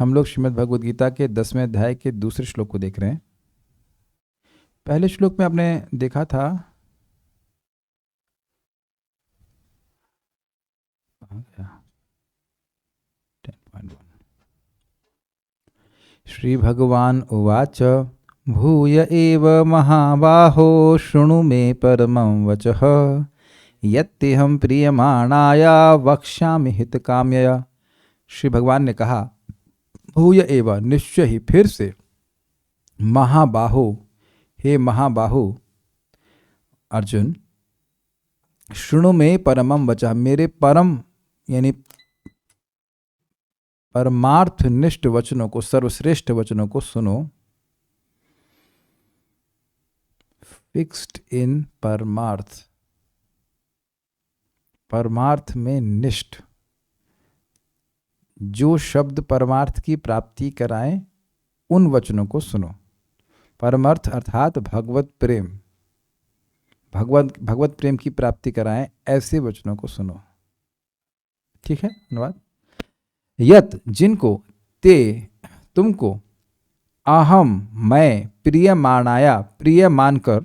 हम लोग श्रीमद् भगवद गीता के 10वें अध्याय के दूसरे श्लोक को देख रहे हैं। पहले श्लोक में आपने देखा था, कहाँ गया? 10.1 श्री भगवान उवाच भूय एव महाबाहो शृणु मे परमं वचः यत्तेहं प्रीयमाणाया वक्ष्यामि हितकाम्यया। श्री भगवान ने कहा, भूय एव, निश्चय ही, फिर से, महाबाहो, हे महाबाहो अर्जुन, शृणु में परमम वचः, मेरे परम यानी परमार्थ निष्ठ वचनों को, सर्वश्रेष्ठ वचनों को सुनो। फिक्स्ड इन परमार्थ, परमार्थ में निष्ठ, जो शब्द परमार्थ की प्राप्ति कराएं उन वचनों को सुनो। परमार्थ अर्थात भगवत प्रेम, भगवत प्रेम की प्राप्ति कराएं ऐसे वचनों को सुनो। ठीक है, धन्यवाद। यत, जिनको, ते, तुमको, अहम, मैं, प्रिय मानाया, प्रिय मानकर,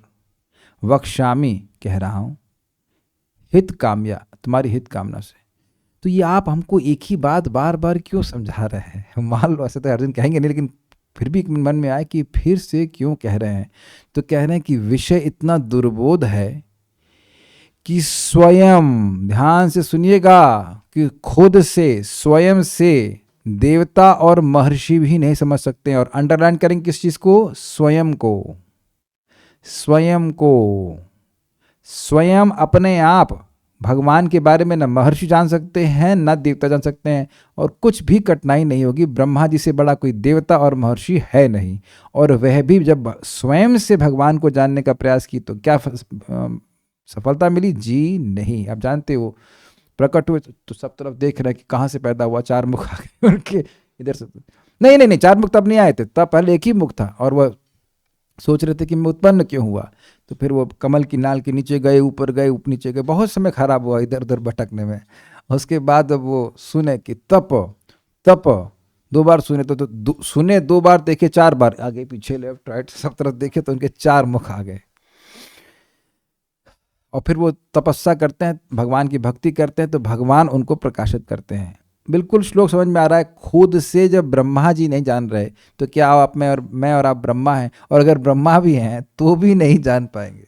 वक्ष्यामि, कह रहा हूं, हित काम्या, तुम्हारी हित कामना से। तो ये आप हमको एक ही बात बार बार क्यों समझा रहे हैं? मान लो ऐसे तो अर्जुन कहेंगे नहीं, लेकिन फिर भी मन में आए कि फिर से क्यों कह रहे हैं। तो कह रहे हैं कि विषय इतना दुर्बोध है कि स्वयं, ध्यान से सुनिएगा, कि खुद से, स्वयं से देवता और महर्षि भी नहीं समझ सकते हैं। और अंडरलाइन करेंगे किस चीज को? स्वयं को। स्वयं को, स्वयं अपने आप भगवान के बारे में न महर्षि जान सकते हैं, न देवता जान सकते हैं, और कुछ भी कठिनाई नहीं होगी। ब्रह्मा जी से बड़ा कोई देवता और महर्षि है नहीं। और वह भी जब स्वयं से भगवान को जानने का प्रयास की तो क्या सफलता मिली? जी नहीं। आप जानते हो, प्रकट हुए तो सब तरफ देख रहे हैं कि कहाँ से पैदा हुआ, चार मुख आ गए उनके इधर से। नहीं, चार मुख तब नहीं आए थे, तब पहले एक ही मुख था। और वह सोच रहे थे कि मैं उत्पन्न क्यों हुआ। तो फिर वो कमल की नाल के नीचे गए, ऊपर गए, ऊपर नीचे गए, बहुत समय खराब हुआ इधर उधर भटकने में। उसके बाद अब वो सुने कि तप तप, 2 बार सुने तो सुने 2 बार, देखे 4 बार, आगे पीछे लेफ्ट राइट सब तरफ देखे तो उनके 4 मुख आ गए। और फिर वो तपस्या करते हैं, भगवान की भक्ति करते हैं, तो भगवान उनको प्रकाशित करते हैं। बिल्कुल श्लोक समझ में आ रहा है। खुद से जब ब्रह्मा जी नहीं जान रहे तो क्या आप में और मैं और आप ब्रह्मा हैं? और अगर ब्रह्मा भी हैं तो भी नहीं जान पाएंगे।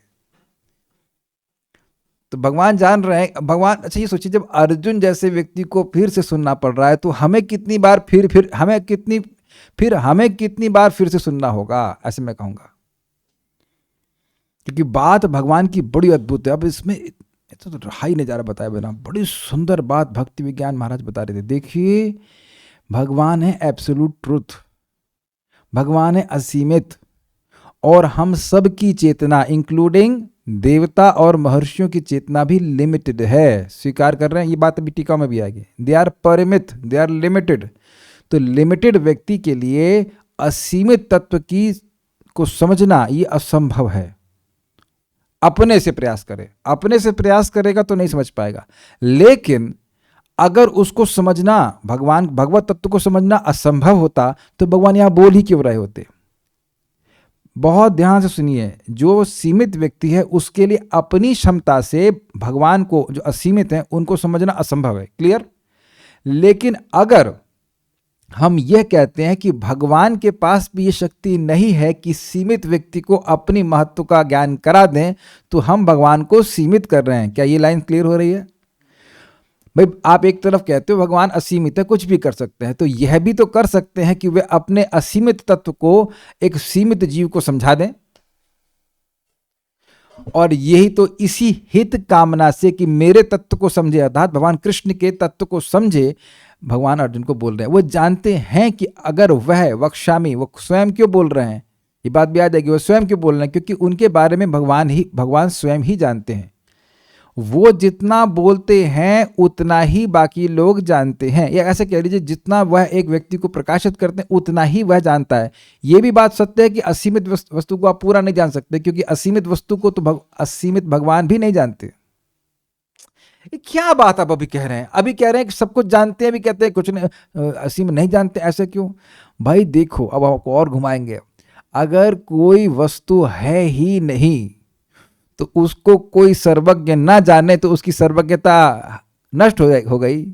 तो भगवान जान रहे हैं। भगवान, अच्छा ये सोचिए, जब अर्जुन जैसे व्यक्ति को फिर से सुनना पड़ रहा है तो हमें कितनी बार हमें कितनी बार फिर से सुनना होगा, ऐसे मैं कहूंगा। क्योंकि बात भगवान की बड़ी अद्भुत है। अब इसमें तो रहा ही नजारा बताया बिना, बड़ी सुंदर बात भक्ति विज्ञान महाराज बता रहे थे। देखिए, भगवान है एब्सोल्यूट ट्रुथ, भगवान है असीमित, और हम सब की चेतना इंक्लूडिंग देवता और महर्षियों की चेतना भी लिमिटेड है। स्वीकार कर रहे हैं? ये बात अभी टीका में भी आएगी। दे आर परिमित, दे आर लिमिटेड। तो लिमिटेड व्यक्ति के लिए असीमित तत्व की को समझना ये असंभव है। अपने से प्रयास करे, अपने से प्रयास करेगा तो नहीं समझ पाएगा। लेकिन अगर उसको समझना, भगवत तत्व को समझना असंभव होता तो भगवान यहां बोल ही क्यों रहे होते? बहुत ध्यान से सुनिए, जो सीमित व्यक्ति है उसके लिए अपनी क्षमता से भगवान को, जो असीमित है, उनको समझना असंभव है। क्लियर? लेकिन अगर हम यह कहते हैं कि भगवान के पास भी ये शक्ति नहीं है कि सीमित व्यक्ति को अपनी महत्व का ज्ञान करा दें, तो हम भगवान को सीमित कर रहे हैं। क्या ये लाइन क्लियर हो रही है? भाई, आप एक तरफ कहते हो भगवान असीमित है, कुछ भी कर सकते हैं, तो यह भी तो कर सकते हैं कि वे अपने असीमित तत्व को एक सीमित जीव को समझा दें। और यही तो इसी हित कामना से कि मेरे तत्व को समझे, अर्थात भगवान कृष्ण के तत्व को समझे, भगवान अर्जुन को बोल रहे हैं। वो जानते हैं कि अगर वह वक्ष्यामि, वो स्वयं क्यों बोल रहे हैं, ये बात भी याद आएगी, वो स्वयं क्यों बोल रहे हैं, क्योंकि उनके बारे में भगवान स्वयं ही जानते हैं। वो जितना बोलते हैं उतना ही बाकी लोग जानते हैं, या ऐसे कह लीजिए जितना वह एक व्यक्ति को प्रकाशित करते हैं उतना ही वह जानता है। ये भी बात सत्य है कि असीमित वस्तु को आप पूरा नहीं जान सकते, क्योंकि असीमित वस्तु को तो असीमित भगवान भी नहीं जानते। ये क्या बात आप अभी कह रहे हैं? अभी कह रहे हैं कि सब कुछ जानते हैं, अभी कहते हैं कुछ नहीं, असीम नहीं जानते, ऐसे क्यों? भाई देखो, अब आपको और घुमाएंगे। अगर कोई वस्तु है ही नहीं तो उसको कोई सर्वज्ञ ना जाने तो उसकी सर्वज्ञता नष्ट हो गई।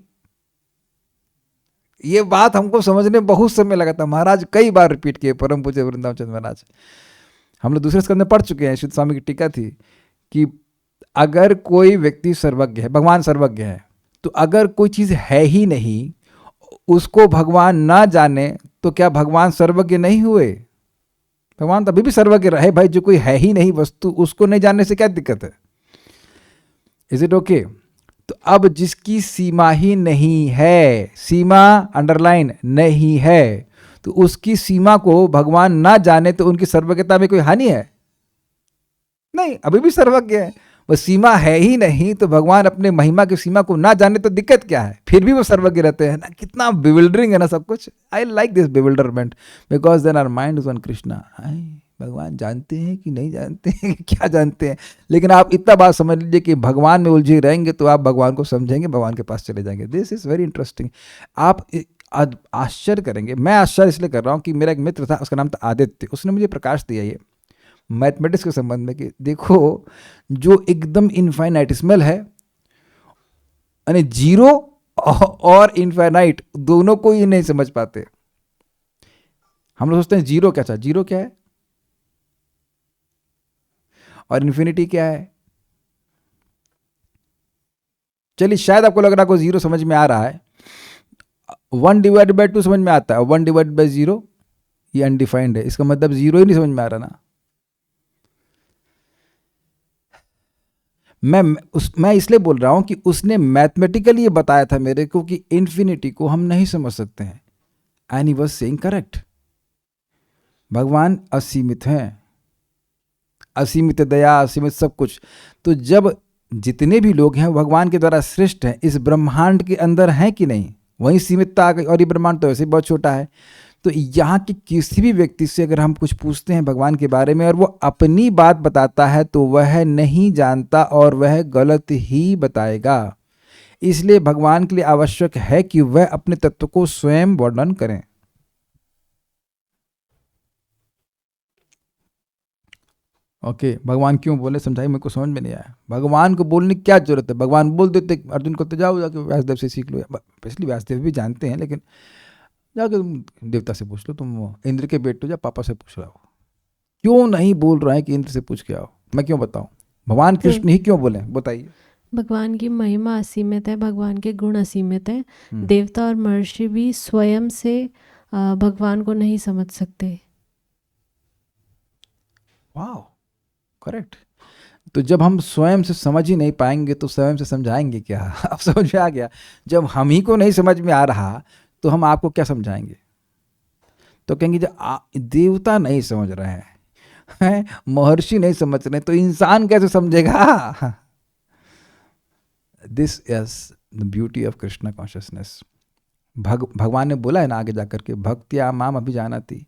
ये बात हमको समझने में बहुत समय लगा था, महाराज कई बार रिपीट किए, परम पूज्य वृंदावन चंद्र महाराज। हम लोग दूसरे स्कंद में पढ़ चुके हैं, शुद्ध स्वामी की टीका थी कि अगर कोई व्यक्ति सर्वज्ञ है, भगवान सर्वज्ञ है, तो अगर कोई चीज है ही नहीं, उसको भगवान ना जाने तो क्या भगवान सर्वज्ञ नहीं हुए? भगवान तो अभी भी सर्वज्ञ रहे भाई। जो कोई है ही नहीं वस्तु, उसको नहीं जानने से क्या दिक्कत है? Is it okay? तो अब जिसकी सीमा ही नहीं है, सीमा अंडरलाइन नहीं है, तो उसकी सीमा को भगवान ना जाने तो उनकी सर्वज्ञता में कोई हानि है? नहीं, अभी भी सर्वज्ञ है। वो सीमा है ही नहीं तो भगवान अपने महिमा की सीमा को ना जाने तो दिक्कत क्या है? फिर भी वो सर्वज्ञ रहते हैं ना। कितना बिविल्डरिंग है ना सब कुछ। I like this bewilderment because then our mind is on Krishna. भगवान जानते हैं कि नहीं जानते हैं, क्या जानते हैं? लेकिन आप इतना बात समझ लीजिए कि भगवान में उलझे रहेंगे तो आप भगवान को समझेंगे, भगवान के पास चले जाएंगे। This is very interesting. आप आश्चर्य करेंगे। मैं आश्चर्य इसलिए कर रहा हूँ कि मेरा एक मित्र था, उसका नाम था आदित्य। उसने मुझे प्रकाश दिया ये मैथमेटिक्स के संबंध में कि देखो, जो एकदम इनफाइनाइटिस्मल है, यानी जीरो और इनफाइनाइट, दोनों को ही नहीं समझ पाते। हम लोग सोचते हैं जीरो क्या था, जीरो क्या है और इन्फिनिटी क्या है। चलिए, शायद आपको लग रहा है को जीरो समझ में आ रहा है, 1/2 समझ में आता है, 1/0 ये अनडिफाइंड है, इसका मतलब जीरो ही नहीं समझ में आ रहा ना। मैं इसलिए बोल रहा हूं कि उसने मैथमेटिकली ये बताया था मेरे को कि इन्फिनिटी को हम नहीं समझ सकते हैं, and he was saying correct. भगवान असीमित हैं, असीमित दया, असीमित सब कुछ। तो जब जितने भी लोग हैं भगवान के द्वारा श्रेष्ठ हैं, इस ब्रह्मांड के अंदर हैं कि नहीं, वहीं सीमितता आ गई। और ये ब्रह्मांड तो वैसे ही बहुत छोटा है। तो यहाँ के किसी भी व्यक्ति से अगर हम कुछ पूछते हैं भगवान के बारे में और वो अपनी बात बताता है तो वह नहीं जानता और वह गलत ही बताएगा। इसलिए भगवान के लिए आवश्यक है कि वह अपने तत्व को स्वयं वर्णन करें। ओके, भगवान क्यों बोले समझाइए, मेरे को समझ में नहीं आया। भगवान को बोलने की क्या जरूरत है? भगवान बोल देते अर्जुन को, तो जाओ जाके व्यासदेव से सीख लो। इसलिए व्यासदेव भी जानते हैं, लेकिन जाके तुम देवता से पूछ लो, तुम इंद्र के बेटे हो, जा पापा से पूछ रहा हो। क्यों नहीं बोल रहा है कि इंद्र से पूछ के आओ? मैं क्यों बताऊं? भगवान कृष्ण ही क्यों बोले, बताइए। भगवान की महिमा असीमित है, भगवान के गुण असीमित है। देवता और महर्षि भी स्वयं से भगवान को नहीं समझ सकते। वाह, करेक्ट। तो जब हम स्वयं से समझ ही नहीं पाएंगे तो स्वयं से समझाएंगे क्या? अब समझ में आ गया। जब हम ही को नहीं समझ में आ रहा तो हम आपको क्या समझाएंगे? तो कहेंगे जब देवता नहीं समझ रहे हैं, महर्षि नहीं समझ रहे, तो इंसान कैसे समझेगा? This is the beauty of Krishna consciousness. भगवान ने बोला है ना आगे जाकर के, भक्तिया माम अभी जाना थी।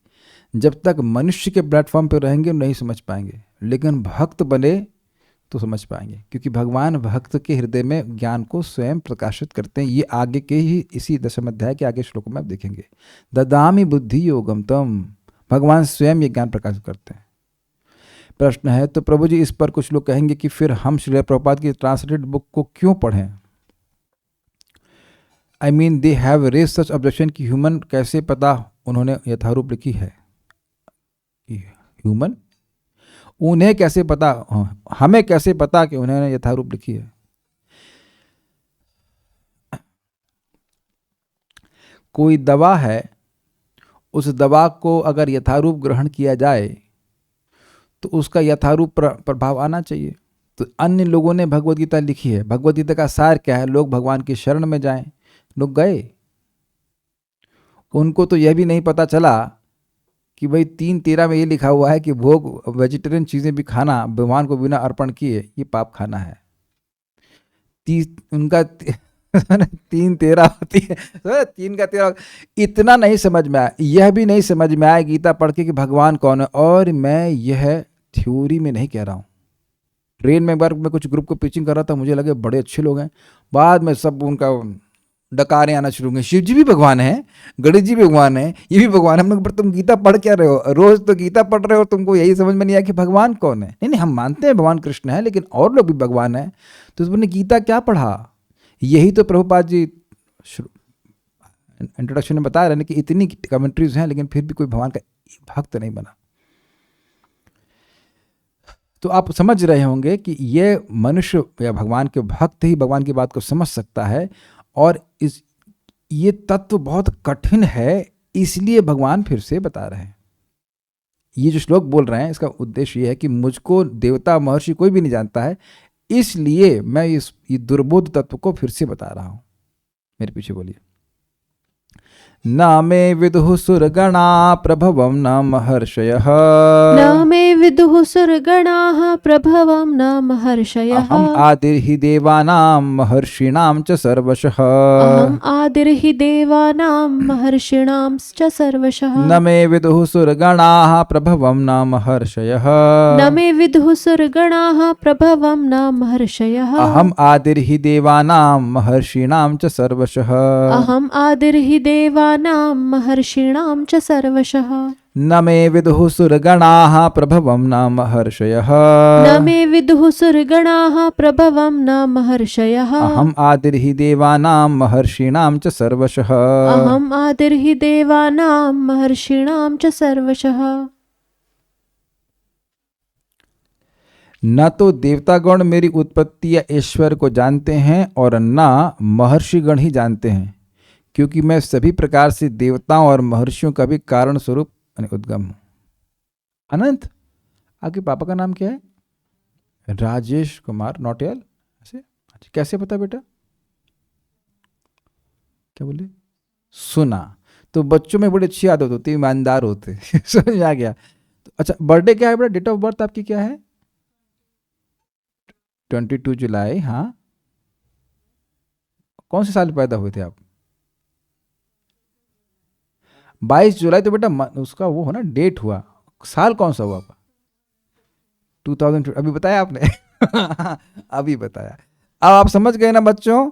जब तक मनुष्य के प्लेटफॉर्म पे रहेंगे नहीं समझ पाएंगे, लेकिन भक्त बने तो समझ पाएंगे, क्योंकि भगवान भक्त के हृदय में ज्ञान को स्वयं प्रकाशित करते हैं। ये आगे के ही इसी 10वें अध्याय के आगे श्लोक में आप देखेंगे। ददामि बुद्धि योगम तम, भगवान स्वयं ये ज्ञान प्रकाशित करते हैं। प्रश्न है तो प्रभु जी, इस पर कुछ लोग कहेंगे कि फिर हम श्रील प्रभुपाद की ट्रांसलेटेड बुक को क्यों पढ़ें? I mean they have raise such objection कि ह्यूमन कैसे पता उन्होंने यथारूप लिखी है। ह्यूमन, उन्हें कैसे पता, हमें कैसे पता कि उन्होंने यथारूप लिखी है? कोई दवा है, उस दवा को अगर यथारूप ग्रहण किया जाए तो उसका यथारूप प्रभाव आना चाहिए। तो अन्य लोगों ने भगवद गीता लिखी है, भगवद गीता का सार क्या है? लोग भगवान की शरण में जाएं। लोग गए, उनको तो यह भी नहीं पता चला कि भाई 3:13 में ये लिखा हुआ है कि भोग वेजिटेरियन चीज़ें भी खाना भगवान को बिना अर्पण किए ये पाप खाना है। उनका 3:13 होती है, 3 का 13। इतना नहीं समझ में आया, यह भी नहीं समझ में आया गीता पढ़ के कि भगवान कौन है। और मैं यह थ्योरी में नहीं कह रहा हूँ, ट्रेन में एक बार मैं कुछ ग्रुप को पिचिंग कर रहा था, मुझे लगे बड़े अच्छे लोग हैं, बाद में सब उनका डकारे आना शुरू हुए, शिव जी भी भगवान है, गणेश जी भी भगवान है, ये भी भगवान है। हम लोग, पर तुम गीता पढ़ क्या रहे हो, रोज तो गीता पढ़ रहे हो, तुमको यही समझ में नहीं आया कि भगवान कौन है। नहीं नहीं, हम मानते हैं भगवान कृष्ण है, लेकिन और लोग भी भगवान है, तो तुमने गीता क्या पढ़ा। यही तो प्रभुपाद जी इंट्रोडक्शन में बता रहे हैं कि इतनी कमेंट्रीज हैं, लेकिन फिर भी कोई भगवान का भक्त नहीं बना। तो आप समझ रहे होंगे कि ये मनुष्य या भगवान के भक्त ही भगवान की बात को समझ सकता है, और ये तत्व बहुत कठिन है, इसलिए भगवान फिर से बता रहे हैं। ये जो श्लोक बोल रहे हैं, इसका उद्देश्य ये है कि मुझको देवता महर्षि कोई भी नहीं जानता है, इसलिए मैं ये दुर्बोध तत्व को फिर से बता रहा हूं। मेरे पीछे बोलिए। न मे विदुः सुरगणा प्रभवं न महर्षयः, न मे विदुः सुरगणाः प्रभवं न महर्षयः, अहम् आदिर्हि देवानां महर्षीणां च सर्वशः, अहम् आदिर्हि देवानां महर्षीणां च सर्वशः। न मे विदुः सुरगणाः प्रभवं न महर्षयः, न मे विदुः सुरगणाः प्रभवं न महर्षयः, अहम् आदिर्हि देवानां महर्षीणां च सर्वशः, अहम् आदिर्हि देवानां महर्षीणां च सर्वशः। न मे विदुः सुरगणाः प्रभवं न महर्षयः, न मे विदुः सुरगणाः प्रभवं न महर्षयः, अहम् आदिर्हि देवानां महर्षीणां च सर्वशः, अहम् आदिर्हि देवानां महर्षीणां च सर्वशः। न तो देवतागण मेरी उत्पत्ति या ईश्वर को जानते हैं, और न महर्षिगण ही जानते हैं, क्योंकि मैं सभी प्रकार से देवताओं और महर्षियों का भी कारण स्वरूप उद्गम हूं। अनंत, आपके पापा का नाम क्या है? राजेश कुमार नौटियाल। ऐसे कैसे पता बेटा? क्या बोले? सुना। तो बच्चों में बड़ी अच्छी आदत होती है, ईमानदार होते। समझ आ गया। तो अच्छा, बर्थडे क्या है बेटा? डेट ऑफ बर्थ आपकी क्या है? 22 जुलाई। हाँ, कौन से साल पैदा हुए थे आप? 22 जुलाई। तो बेटा उसका वो हो ना, डेट हुआ, साल कौन सा हुआ आपका? 2000। अभी बताया आपने। अभी बताया। अब आप समझ गए ना बच्चों?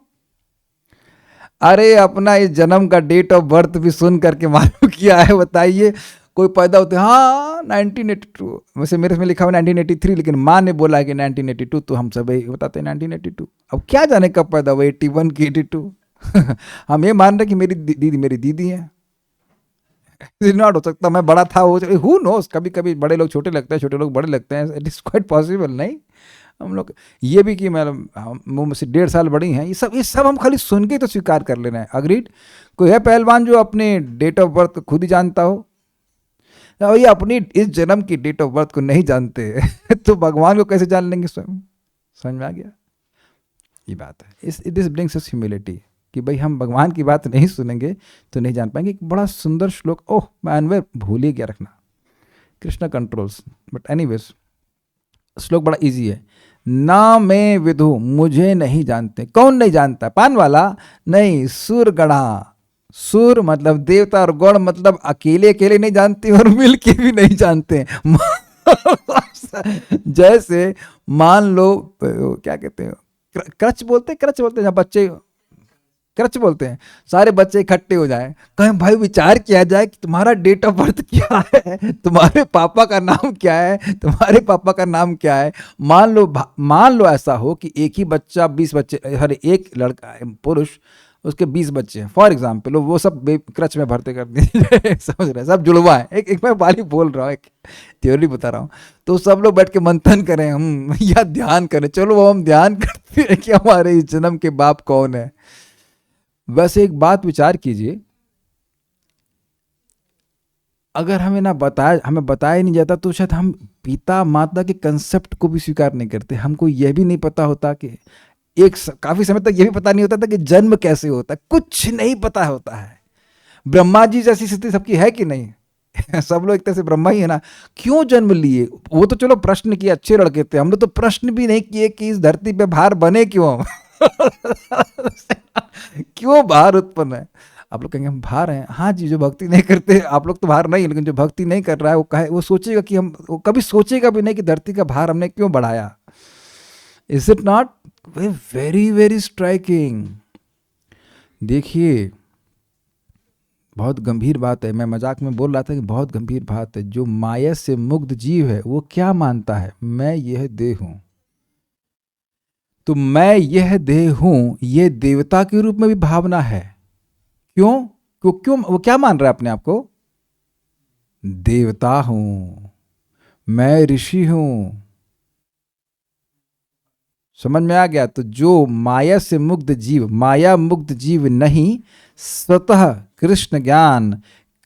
अरे अपना इस जन्म का डेट ऑफ बर्थ भी सुन करके मालूम किया है, बताइए। कोई पैदा होते, हाँ 1982, वैसे मेरे में लिखा हुआ 1983, लेकिन माँ ने बोला है कि 1982, तो हम सब बताते हैं 1982। अब क्या जाने कब पैदा हुआ, 81 की 82। हम ये मान रहे कि मेरी दीदी मेरी दीदी है। नॉट हो सकता मैं बड़ा था, वो हु नोस, कभी कभी बड़े लोग छोटे लगते हैं, छोटे लोग बड़े लगते हैं, इट इज क्वाइट पॉसिबल। नहीं, हम लोग ये भी कि मैं मुझसे 1.5 साल बड़ी हैं, ये सब हम खाली सुन के तो स्वीकार कर लेना है। अग्रीड? कोई है पहलवान जो अपने डेट ऑफ बर्थ खुद ही जानता हो? ये अपनी इस जन्म की डेट ऑफ बर्थ को नहीं जानते तो भगवान को कैसे जान लेंगे स्वयं? समझ में आ गया? ये बात है। दिस ब्रिंग्स अस ह्यूमिलिटी, कि भाई हम भगवान की बात नहीं सुनेंगे तो नहीं जान पाएंगे। बड़ा सुंदर श्लोक, ओह मैं अनवर भूल ही गया रखना, कृष्णा कंट्रोल्स। बट एनीवेज, श्लोक बड़ा इजी है। ना मैं विदु, मुझे नहीं जानते। कौन नहीं जानता? पान वाला? नहीं, सुरगणा। सुर मतलब देवता, और गण मतलब अकेले अकेले नहीं जानते और मिल के भी नहीं जानते। जैसे मान लो, क्या कहते हैं, क्रच बोलते हैं जब बच्चे क्रच बोलते हैं, सारे बच्चे इकट्ठे हो जाएं, कहें भाई विचार किया जाए कि तुम्हारा डेट ऑफ बर्थ क्या है, तुम्हारे पापा का नाम क्या है, तुम्हारे पापा का नाम क्या है। मान लो ऐसा हो कि एक ही बच्चा 20 बच्चे, हर एक लड़का पुरुष, उसके 20 बच्चे हैं फॉर एग्जाम्पल, वो सब क्रच में भरते कर दिए। समझ रहे हैं? सब जुड़वा है। एक मैं बाली बोल रहा हूँ, एक थ्योरी बता रहा हूँ। तो सब लोग बैठ के मंथन करें हम, या ध्यान करें। चलो वो हम ध्यान करते हैं कि हमारे इस जन्म के बाप कौन है। वैसे एक बात विचार कीजिए, अगर हमें बताया नहीं जाता तो शायद हम पिता माता के कंसेप्ट को भी स्वीकार नहीं करते। हमको यह भी नहीं पता होता कि काफी समय तक यह भी पता नहीं होता था कि जन्म कैसे होता है, कुछ नहीं पता होता है। ब्रह्मा जी जैसी स्थिति सबकी है कि नहीं? सब लोग एक तरह से ब्रह्मा ही है ना। क्यों जन्म लिए? वो तो चलो प्रश्न किए, अच्छे लड़के थे। हम लोग तो प्रश्न भी नहीं किए कि इस धरती पे भार बने क्यों। क्यों भार उत्पन्न है? आप लोग कहेंगे हम भार हैं। हाँ जी, जो भक्ति नहीं करते, आप लोग तो भार नहीं, लेकिन जो भक्ति नहीं कर रहा है वो सोचेगा कि वो कभी सोचेगा भी नहीं कि धरती का भार हमने क्यों बढ़ाया। Is it not very very striking? देखिए, बहुत गंभीर बात है। मैं मजाक में बोल रहा था कि बहुत गंभीर बात है। जो माया से मुक्त जीव है वो क्या मानता है? मैं यह देह हूं। तो मैं यह देह हूं, ये देवता के रूप में भी भावना है। क्यों? क्यों वो क्या मान रहा है अपने आप को? देवता हूं, मैं ऋषि हूं। समझ में आ गया? तो जो माया से मुक्त जीव, माया मुक्त जीव नहीं, स्वतः कृष्ण ज्ञान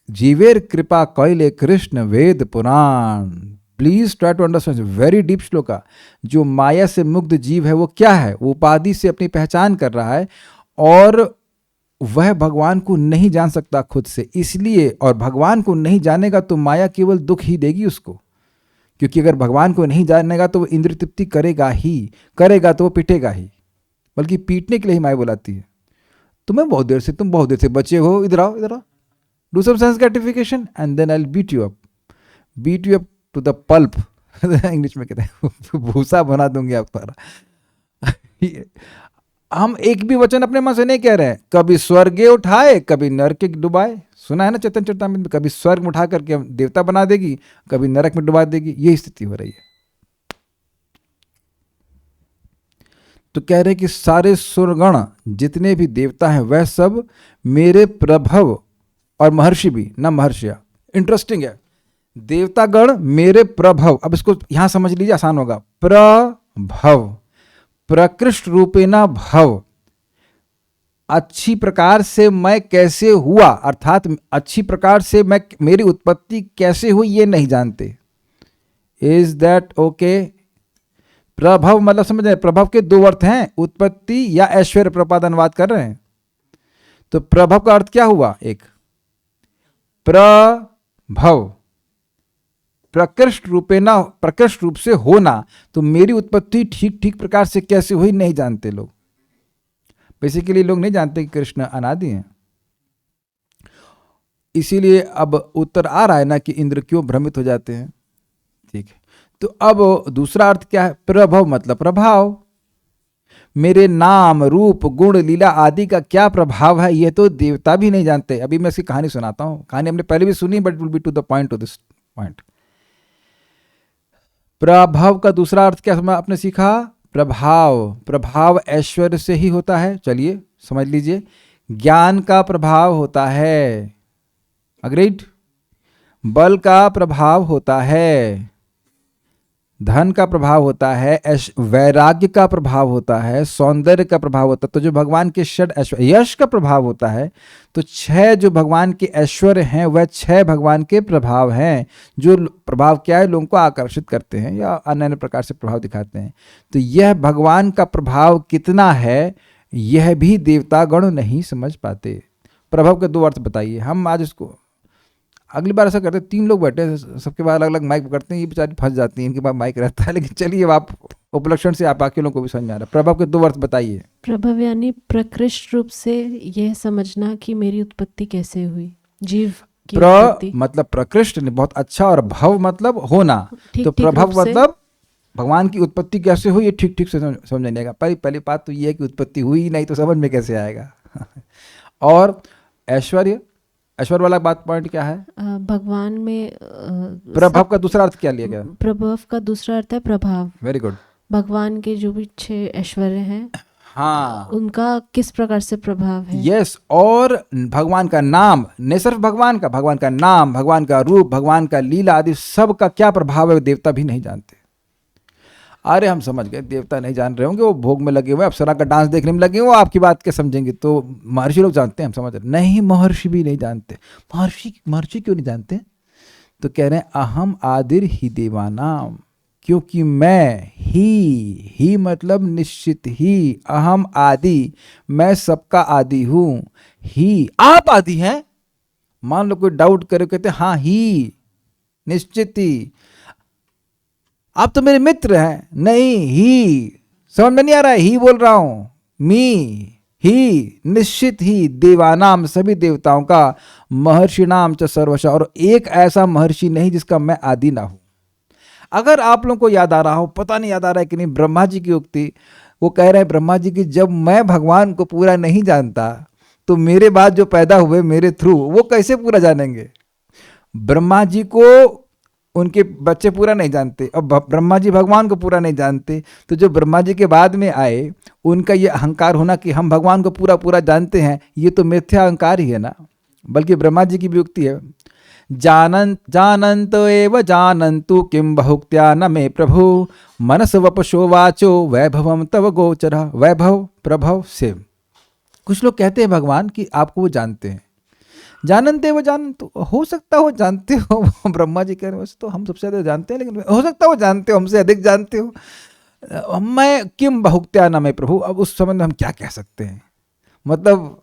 जीवेर कृपा कैले Krishna Veda Purana. Please try to understand, very deep shloka. जो माया से मुक्त जीव है वो क्या है? वो उपाधि से अपनी पहचान कर रहा है और वह भगवान को नहीं जान सकता खुद से, इसलिए। और भगवान को नहीं जानेगा तो माया केवल दुख ही देगी उसको, क्योंकि अगर भगवान को नहीं जानेगा तो वो इंद्रिय तृप्ति करेगा ही, करेगा तो वो पिटेगा ही, बल्कि पीटने के लिए ही माया बुलाती है। तुम बहुत देर से बचे हो, इधर आओ, इधर आओ, do some sense gratification and then I will beat you up to the pulp. English में कहते हैं भूसा बना दूंगी आप तुम्हारा। हम एक भी वचन अपने मन से नहीं कह रहे हैं। कभी स्वर्गे उठाए, कभी नरक में डुबाए। सुना है ना चेतन चरितामृत में? कभी स्वर्ग में उठा करके हम देवता बना देगी, कभी नरक में डुबा देगी। यही स्थिति हो रही है। तो कह रहे कि सारे सुरगण जितने भी देवता हैं वह सब मेरे प्रभव, और महर्षि भी, ना महर्षिया। इंटरेस्टिंग है, देवतागण मेरे प्रभव। अब इसको यहां समझ लीजिए, आसान होगा। प्रभव, प्रकृष्ट रूपेणा भव, अच्छी प्रकार से मैं कैसे हुआ, अर्थात अच्छी प्रकार से मैं, मेरी उत्पत्ति कैसे हुई ये नहीं जानते। Is that okay? प्रभव मतलब समझ रहे? प्रभव के दो अर्थ हैं, उत्पत्ति या ऐश्वर्य। प्रपाद अनुवाद कर रहे हैं। तो प्रभव का अर्थ क्या हुआ? एक प्रभव, प्रकृष्ट रूपेणा, प्रकृष्ट रूप से होना। तो मेरी उत्पत्ति ठीक ठीक प्रकार से कैसे हुई नहीं जानते लोग। बेसिकली लोग नहीं जानते कि कृष्ण अनादि हैं। इसीलिए अब उत्तर आ रहा है ना कि इंद्र क्यों भ्रमित हो जाते हैं। ठीक है, तो अब दूसरा अर्थ क्या है? प्रभव मतलब प्रभाव। मेरे नाम, रूप, गुण, लीला आदि का क्या प्रभाव है ये तो देवता भी नहीं जानते। अभी मैं इसकी कहानी सुनाता हूं। कहानी हमने पहले भी सुनी, but will be to the point, to this point. प्रभाव का दूसरा अर्थ क्या आपने सीखा? प्रभाव। प्रभाव ऐश्वर्य से ही होता है। चलिए समझ लीजिए, ज्ञान का प्रभाव होता है, अग्रीड। बल का प्रभाव होता है, धन का प्रभाव होता है, वैराग्य का प्रभाव होता है, सौंदर्य का प्रभाव होता है। तो जो भगवान के षड ऐश्वर्य, यश का प्रभाव होता है। तो 6 जो भगवान के ऐश्वर्य हैं वह 6 भगवान के प्रभाव हैं। जो प्रभाव क्या है? लोगों को आकर्षित करते हैं या अन्य अन्य प्रकार से प्रभाव दिखाते हैं। तो यह भगवान का प्रभाव कितना है यह भी देवतागण नहीं समझ पाते। प्रभाव के 2 अर्थ बताइए। हम आज इसको, अगली बार ऐसा करते हैं, 3 लोग बैठे, सबके पास अलग अलग माइक पकड़ते हैं, ये बेचारी फंस जाती हैं, इनके पास माइक रहता है। लेकिन चलिए, आप उपलक्षण से आप बाकी लोगों को भी समझ में आ रहा है। प्रभाव के 2 अर्थ बताइए। प्रभव यानी प्रकृष्ट रूप से यह समझना कि मेरी उत्पत्ति कैसे हुई, जीव की उत्पत्ति। मतलब प्रकृष्ट ने बहुत अच्छा, और भव मतलब होना। तो प्रभव मतलब भगवान की उत्पत्ति कैसे हुई ये ठीक ठीक से समझ नहीं आएगा। पहली बात तो ये है कि उत्पत्ति हुई ही नहीं तो समझ में कैसे आएगा। और ऐश्वर्य, ऐश्वर्य वाला बात पॉइंट क्या है? भगवान में प्रभाव का दूसरा अर्थ क्या लिया गया? प्रभाव का दूसरा अर्थ है प्रभाव। Very good. भगवान के जो भी 6 ऐश्वर्य हैं, हाँ, उनका किस प्रकार से प्रभाव है। यस। और भगवान का नाम, नहीं सिर्फ भगवान का नाम, भगवान का रूप, भगवान का लीला आदि सब का क्या प्रभाव है देवता भी नहीं जानते। अरे हम समझ गए देवता नहीं जान रहे होंगे, वो भोग में लगे हुए, अप्सरा का डांस देखने में लगे हुए, आपकी बात के समझेंगे। तो महर्षि लोग जानते हैं, हम समझ रहे नहीं, महर्षि भी नहीं जानते। महर्षि क्यों नहीं जानते? तो कह रहे हैं अहम आदिर ही देवानाम, क्योंकि मैं ही मतलब निश्चित ही, अहम आदि, मैं सबका आदि हूं। ही, आप आदि हैं। मान लो कोई डाउट करे, कहते हाँ ही, निश्चित ही, आप तो मेरे मित्र हैं। नहीं, ही, समझ में नहीं आ रहा है? ही बोल रहा हूं, मी, ही, निश्चित ही, देवानाम सभी देवताओं का, महर्षि नाम च सर्वशः, और एक ऐसा महर्षि नहीं जिसका मैं आदि ना हूं। अगर आप लोगों को याद आ रहा हो, पता नहीं याद आ रहा है कि नहीं, ब्रह्मा जी की उक्ति, वो कह रहे हैं ब्रह्मा जी की, जब मैं भगवान को पूरा नहीं जानता तो मेरे बाद जो पैदा हुए मेरे थ्रू वो कैसे पूरा जानेंगे। ब्रह्मा जी को उनके बच्चे पूरा नहीं जानते, अब ब्रह्मा जी भगवान को पूरा नहीं जानते, तो जो ब्रह्मा जी के बाद में आए उनका ये अहंकार होना कि हम भगवान को पूरा पूरा जानते हैं, ये तो मिथ्या अहंकार ही है ना। बल्कि ब्रह्मा जी की भी उक्ति है, जानन्त एव जानन्तु किं बहुक्त्या न मे प्रभु मनस वपशो वाचो वैभवम तव गोचर। वैभव प्रभव से कुछ लोग कहते हैं भगवान कि आपको वो जानते हैं, जानते वो जानते, हो सकता हो जानते हो। ब्रह्मा जी कह रहे हैं वैसे तो हम सबसे ज़्यादा जानते हैं, लेकिन हो सकता हो जानते हो, हमसे अधिक जानते हो। मैं किम बहुक्त्या न मैं प्रभु। अब उस समय में हम क्या कह सकते हैं, मतलब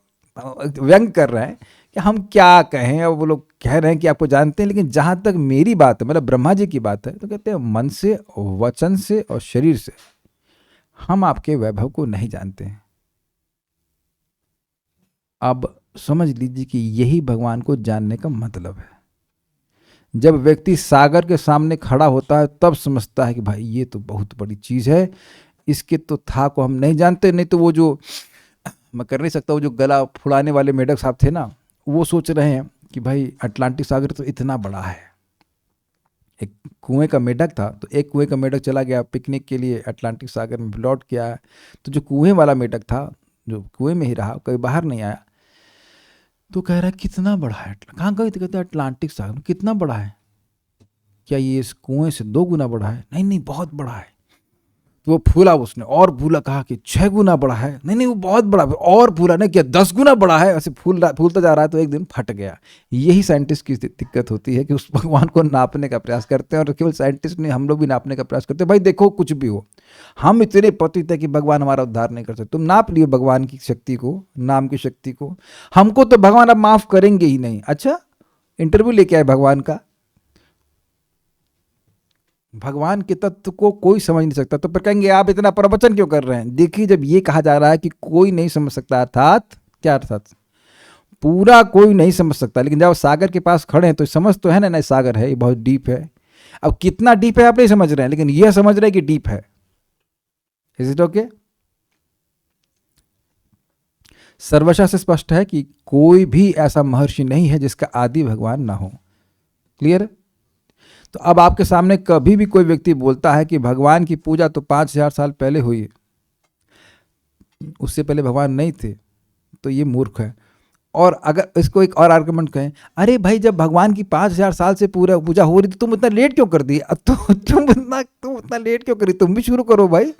व्यंग कर रहे हैं कि हम क्या कहें। अब वो लोग कह रहे हैं कि आपको जानते हैं, लेकिन जहाँ तक मेरी बात है, मतलब ब्रह्मा जी की बात है, तो कहते हैं मन से, वचन से और शरीर से हम आपके वैभव को नहीं जानते हैं। अब समझ लीजिए कि यही भगवान को जानने का मतलब है। जब व्यक्ति सागर के सामने खड़ा होता है तब समझता है कि भाई ये तो बहुत बड़ी चीज़ है, इसके तो था को हम नहीं जानते। नहीं तो वो जो मैं कर नहीं सकता, वो जो गला फुलाने वाले मेढक साहब थे ना, वो सोच रहे हैं कि भाई अटलांटिक सागर तो इतना बड़ा है। एक कुएं का मेढक था, तो एक कुएं का मेढक चला गया पिकनिक के लिए अटलांटिक सागर में, लौट के आया, तो जो कुएं वाला मेढक था जो कुएं में ही रहा, कभी बाहर नहीं आया, तो कह रहा है कितना बड़ा है। कहाँ गए थे, कहते अटलांटिक सागर। कितना बड़ा है, क्या ये इस कुएं से 2 गुना बड़ा है? नहीं नहीं बहुत बड़ा है। तो वो फूला, उसने और फूला, कहा कि 6 गुना बड़ा है। नहीं नहीं वो बहुत बड़ा है, और फूला, नहीं क्या 10 गुना बड़ा है। ऐसे फूलता जा रहा है, तो एक दिन फट गया। यही साइंटिस्ट की दिक्कत होती है कि उस भगवान को नापने का प्रयास करते हैं, और केवल साइंटिस्ट नहीं, हम लोग भी नापने का प्रयास करते हैं। भाई देखो कुछ भी हो, हम इतने पतित है कि भगवान हमारा उद्धार नहीं कर सकते। तुम नाप लियो भगवान की शक्ति को, नाम की शक्ति को, हमको तो भगवान अब माफ करेंगे ही नहीं। अच्छा, इंटरव्यू लेके आए भगवान का, भगवान के तत्व को कोई समझ नहीं सकता, तो फिर कहेंगे आप इतना प्रवचन क्यों कर रहे हैं। देखिए, जब ये कहा जा रहा है कि कोई नहीं समझ सकता, अर्थात क्या अर्थात पूरा कोई नहीं समझ सकता, लेकिन जब सागर के पास खड़े हैं तो समझ तो है ना, नहीं सागर है, ये बहुत डीप है। अब कितना डीप है आप नहीं समझ रहे हैं, लेकिन यह समझ रहे हैं कि डीप है। Is it okay? सर्वशा से स्पष्ट है कि कोई भी ऐसा महर्षि नहीं है जिसका आदि भगवान ना हो। क्लियर? तो अब आपके सामने कभी भी कोई व्यक्ति बोलता है कि भगवान की पूजा तो 5000 साल पहले हुई है, उससे पहले भगवान नहीं थे, तो ये मूर्ख है। और अगर इसको एक और आर्गुमेंट कहें, अरे भाई जब भगवान की 5000 साल से पूरा पूजा हो रही थी, तुम इतना लेट क्यों कर दी? तुम इतना लेट क्यों करी? तुम भी शुरू करो भाई,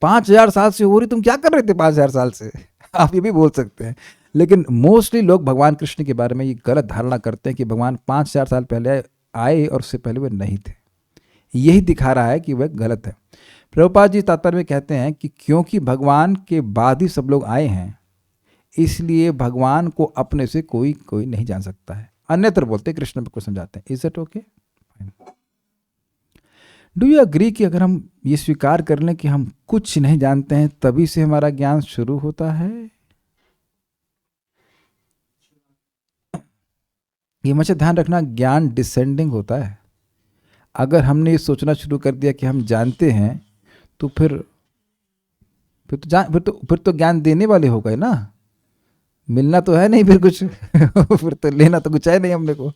5000 साल से हो रही, तुम क्या कर रहे थे 5000 साल से? आप ये भी बोल सकते हैं। लेकिन मोस्टली लोग भगवान कृष्ण के बारे में ये गलत धारणा करते हैं कि भगवान 5000 साल पहले आए और उससे पहले वे नहीं थे। यही दिखा रहा है कि वह गलत है। प्रभुपाद जी तात्पर्य में कहते हैं कि क्योंकि भगवान के बाद ही सब लोग आए हैं, इसलिए भगवान को अपने से कोई नहीं जान सकता है। अन्यत्र बोलते कृष्ण को समझाते हैं। Is it okay? Do you agree कि अगर हम ये स्वीकार कर लें कि हम कुछ नहीं जानते हैं, तभी से हमारा ज्ञान शुरू होता है? ये हमेशा ध्यान रखना, ज्ञान डिसेंडिंग होता है। अगर हमने ये सोचना शुरू कर दिया कि हम जानते हैं, तो फिर तो ज्ञान देने वाले हो गए ना, मिलना तो है नहीं फिर कुछ फिर तो लेना तो कुछ है नहीं हमने को।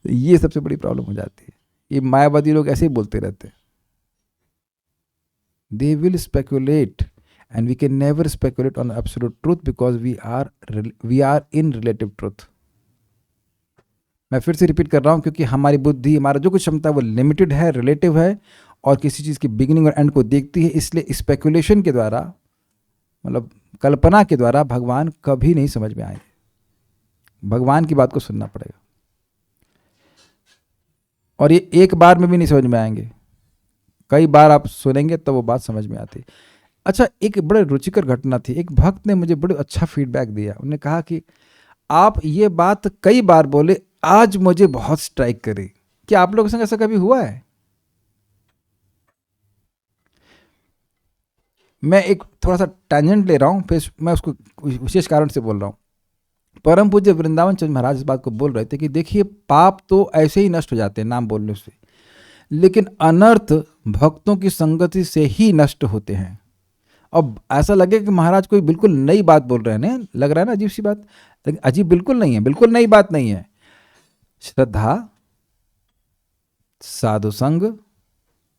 ये सबसे बड़ी प्रॉब्लम हो जाती है। ये मायावादी लोग ऐसे ही बोलते रहते हैं। They will speculate and we can never speculate on absolute truth because we are in relative truth. मैं फिर से रिपीट कर रहा हूँ, क्योंकि हमारी बुद्धि, हमारा जो कुछ क्षमता है वो लिमिटेड है, रिलेटिव है, और किसी चीज़ की बिगिनिंग और एंड को देखती है। इसलिए स्पेकुलेशन के द्वारा, मतलब कल्पना के द्वारा भगवान कभी नहीं समझ में आएंगे। भगवान की बात को सुनना पड़ेगा, और ये एक बार में भी नहीं समझ में आएंगे, कई बार आप सुनेंगे तो वो बात समझ में आती है। अच्छा, एक बड़े रुचिकर घटना थी। एक भक्त ने मुझे बड़े अच्छा फीडबैक दिया। उन्होंने कहा कि आप ये बात कई बार बोले, आज मुझे बहुत स्ट्राइक करी। क्या आप लोगों के संग ऐसा कभी हुआ है? मैं एक थोड़ा सा टैंजेंट ले रहा हूँ, फिर मैं उसको विशेष कारण से बोल रहा हूँ। परम पूज्य वृंदावन चंद्र महाराज इस बात को बोल रहे थे कि देखिए, पाप तो ऐसे ही नष्ट हो जाते हैं नाम बोलने से, लेकिन अनर्थ भक्तों की संगति से ही नष्ट होते हैं। अब ऐसा लगे कि महाराज कोई बिल्कुल नई बात बोल रहे हैं ना, लग रहा है ना अजीब सी बात, लेकिन अजीब बिल्कुल नहीं है, बिल्कुल नई बात नहीं है। श्रद्धा, साधु संग,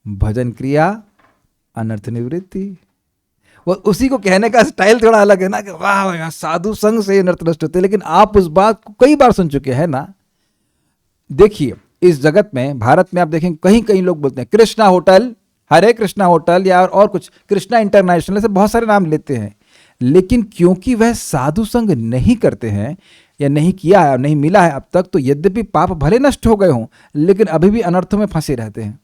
भजन क्रिया, अनर्थ निवृत्ति। वो उसी को कहने का स्टाइल थोड़ा अलग है ना कि वाह वाह साधु संग से अनर्थ नष्ट होते, लेकिन आप उस बात को कई बार सुन चुके हैं ना। देखिए इस जगत में, भारत में आप देखेंगे कहीं कहीं लोग बोलते हैं कृष्णा होटल, हरे कृष्णा होटल या और कुछ, कृष्णा इंटरनेशनल, ऐसे बहुत सारे नाम लेते हैं। लेकिन क्योंकि वह साधु संग नहीं करते हैं या नहीं किया है, नहीं मिला है अब तक, तो यद्यपि पाप भले नष्ट हो गए हों लेकिन अभी भी अनर्थों में फंसे रहते हैं।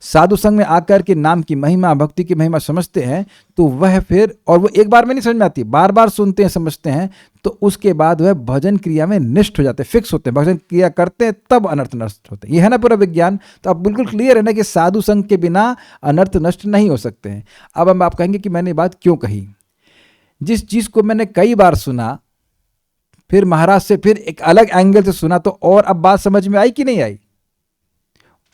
साधु संग में आकर के नाम की महिमा, भक्ति की महिमा समझते हैं तो वह फिर, और वो एक बार में नहीं समझ में आती, बार बार सुनते हैं, समझते हैं, तो उसके बाद वह भजन क्रिया में निष्ठ हो जाते हैं, फिक्स होते हैं, भजन क्रिया करते हैं तब अनर्थ नष्ट होते हैं। ये है ना पूरा विज्ञान। तो अब बिल्कुल क्लियर है ना कि साधु संग के बिना अनर्थ नष्ट नहीं हो सकते हैं। अब हम आप कहेंगे कि मैंने बात क्यों कही। जिस चीज को मैंने कई बार सुना, फिर महाराज से फिर एक अलग एंगल से सुना, तो और अब बात समझ में आई कि नहीं आई।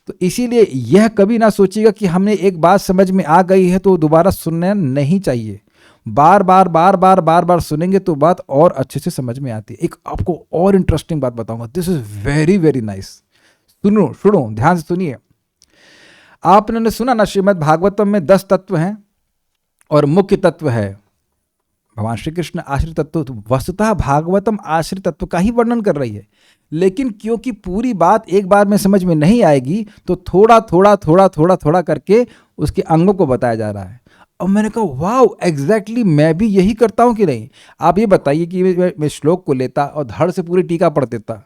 तो इसीलिए यह कभी ना सोचिएगा कि हमने एक बात समझ में आ गई है तो दोबारा सुनना नहीं चाहिए। बार बार बार बार बार बार सुनेंगे तो बात और अच्छे से समझ में आती है। एक आपको और इंटरेस्टिंग बात बताऊंगा, this is very very nice. सुनो सुनो, ध्यान से सुनिए। आपने सुना ना श्रीमद् भागवतम में 10 तत्व हैं और मुख्य तत्व है भगवान श्री कृष्ण आश्रित तत्व। तो वस्तुतः भागवतम आश्रित तत्व का ही वर्णन कर रही है, लेकिन क्योंकि पूरी बात एक बार में समझ में नहीं आएगी तो थोड़ा थोड़ा थोड़ा थोड़ा थोड़ा करके उसके अंगों को बताया जा रहा है। और मैंने कहा वाओ एग्जैक्टली मैं भी यही करता हूं कि नहीं। आप ये बताइए कि मैं श्लोक को लेता और धड़ से पूरी टीका पढ़ देता,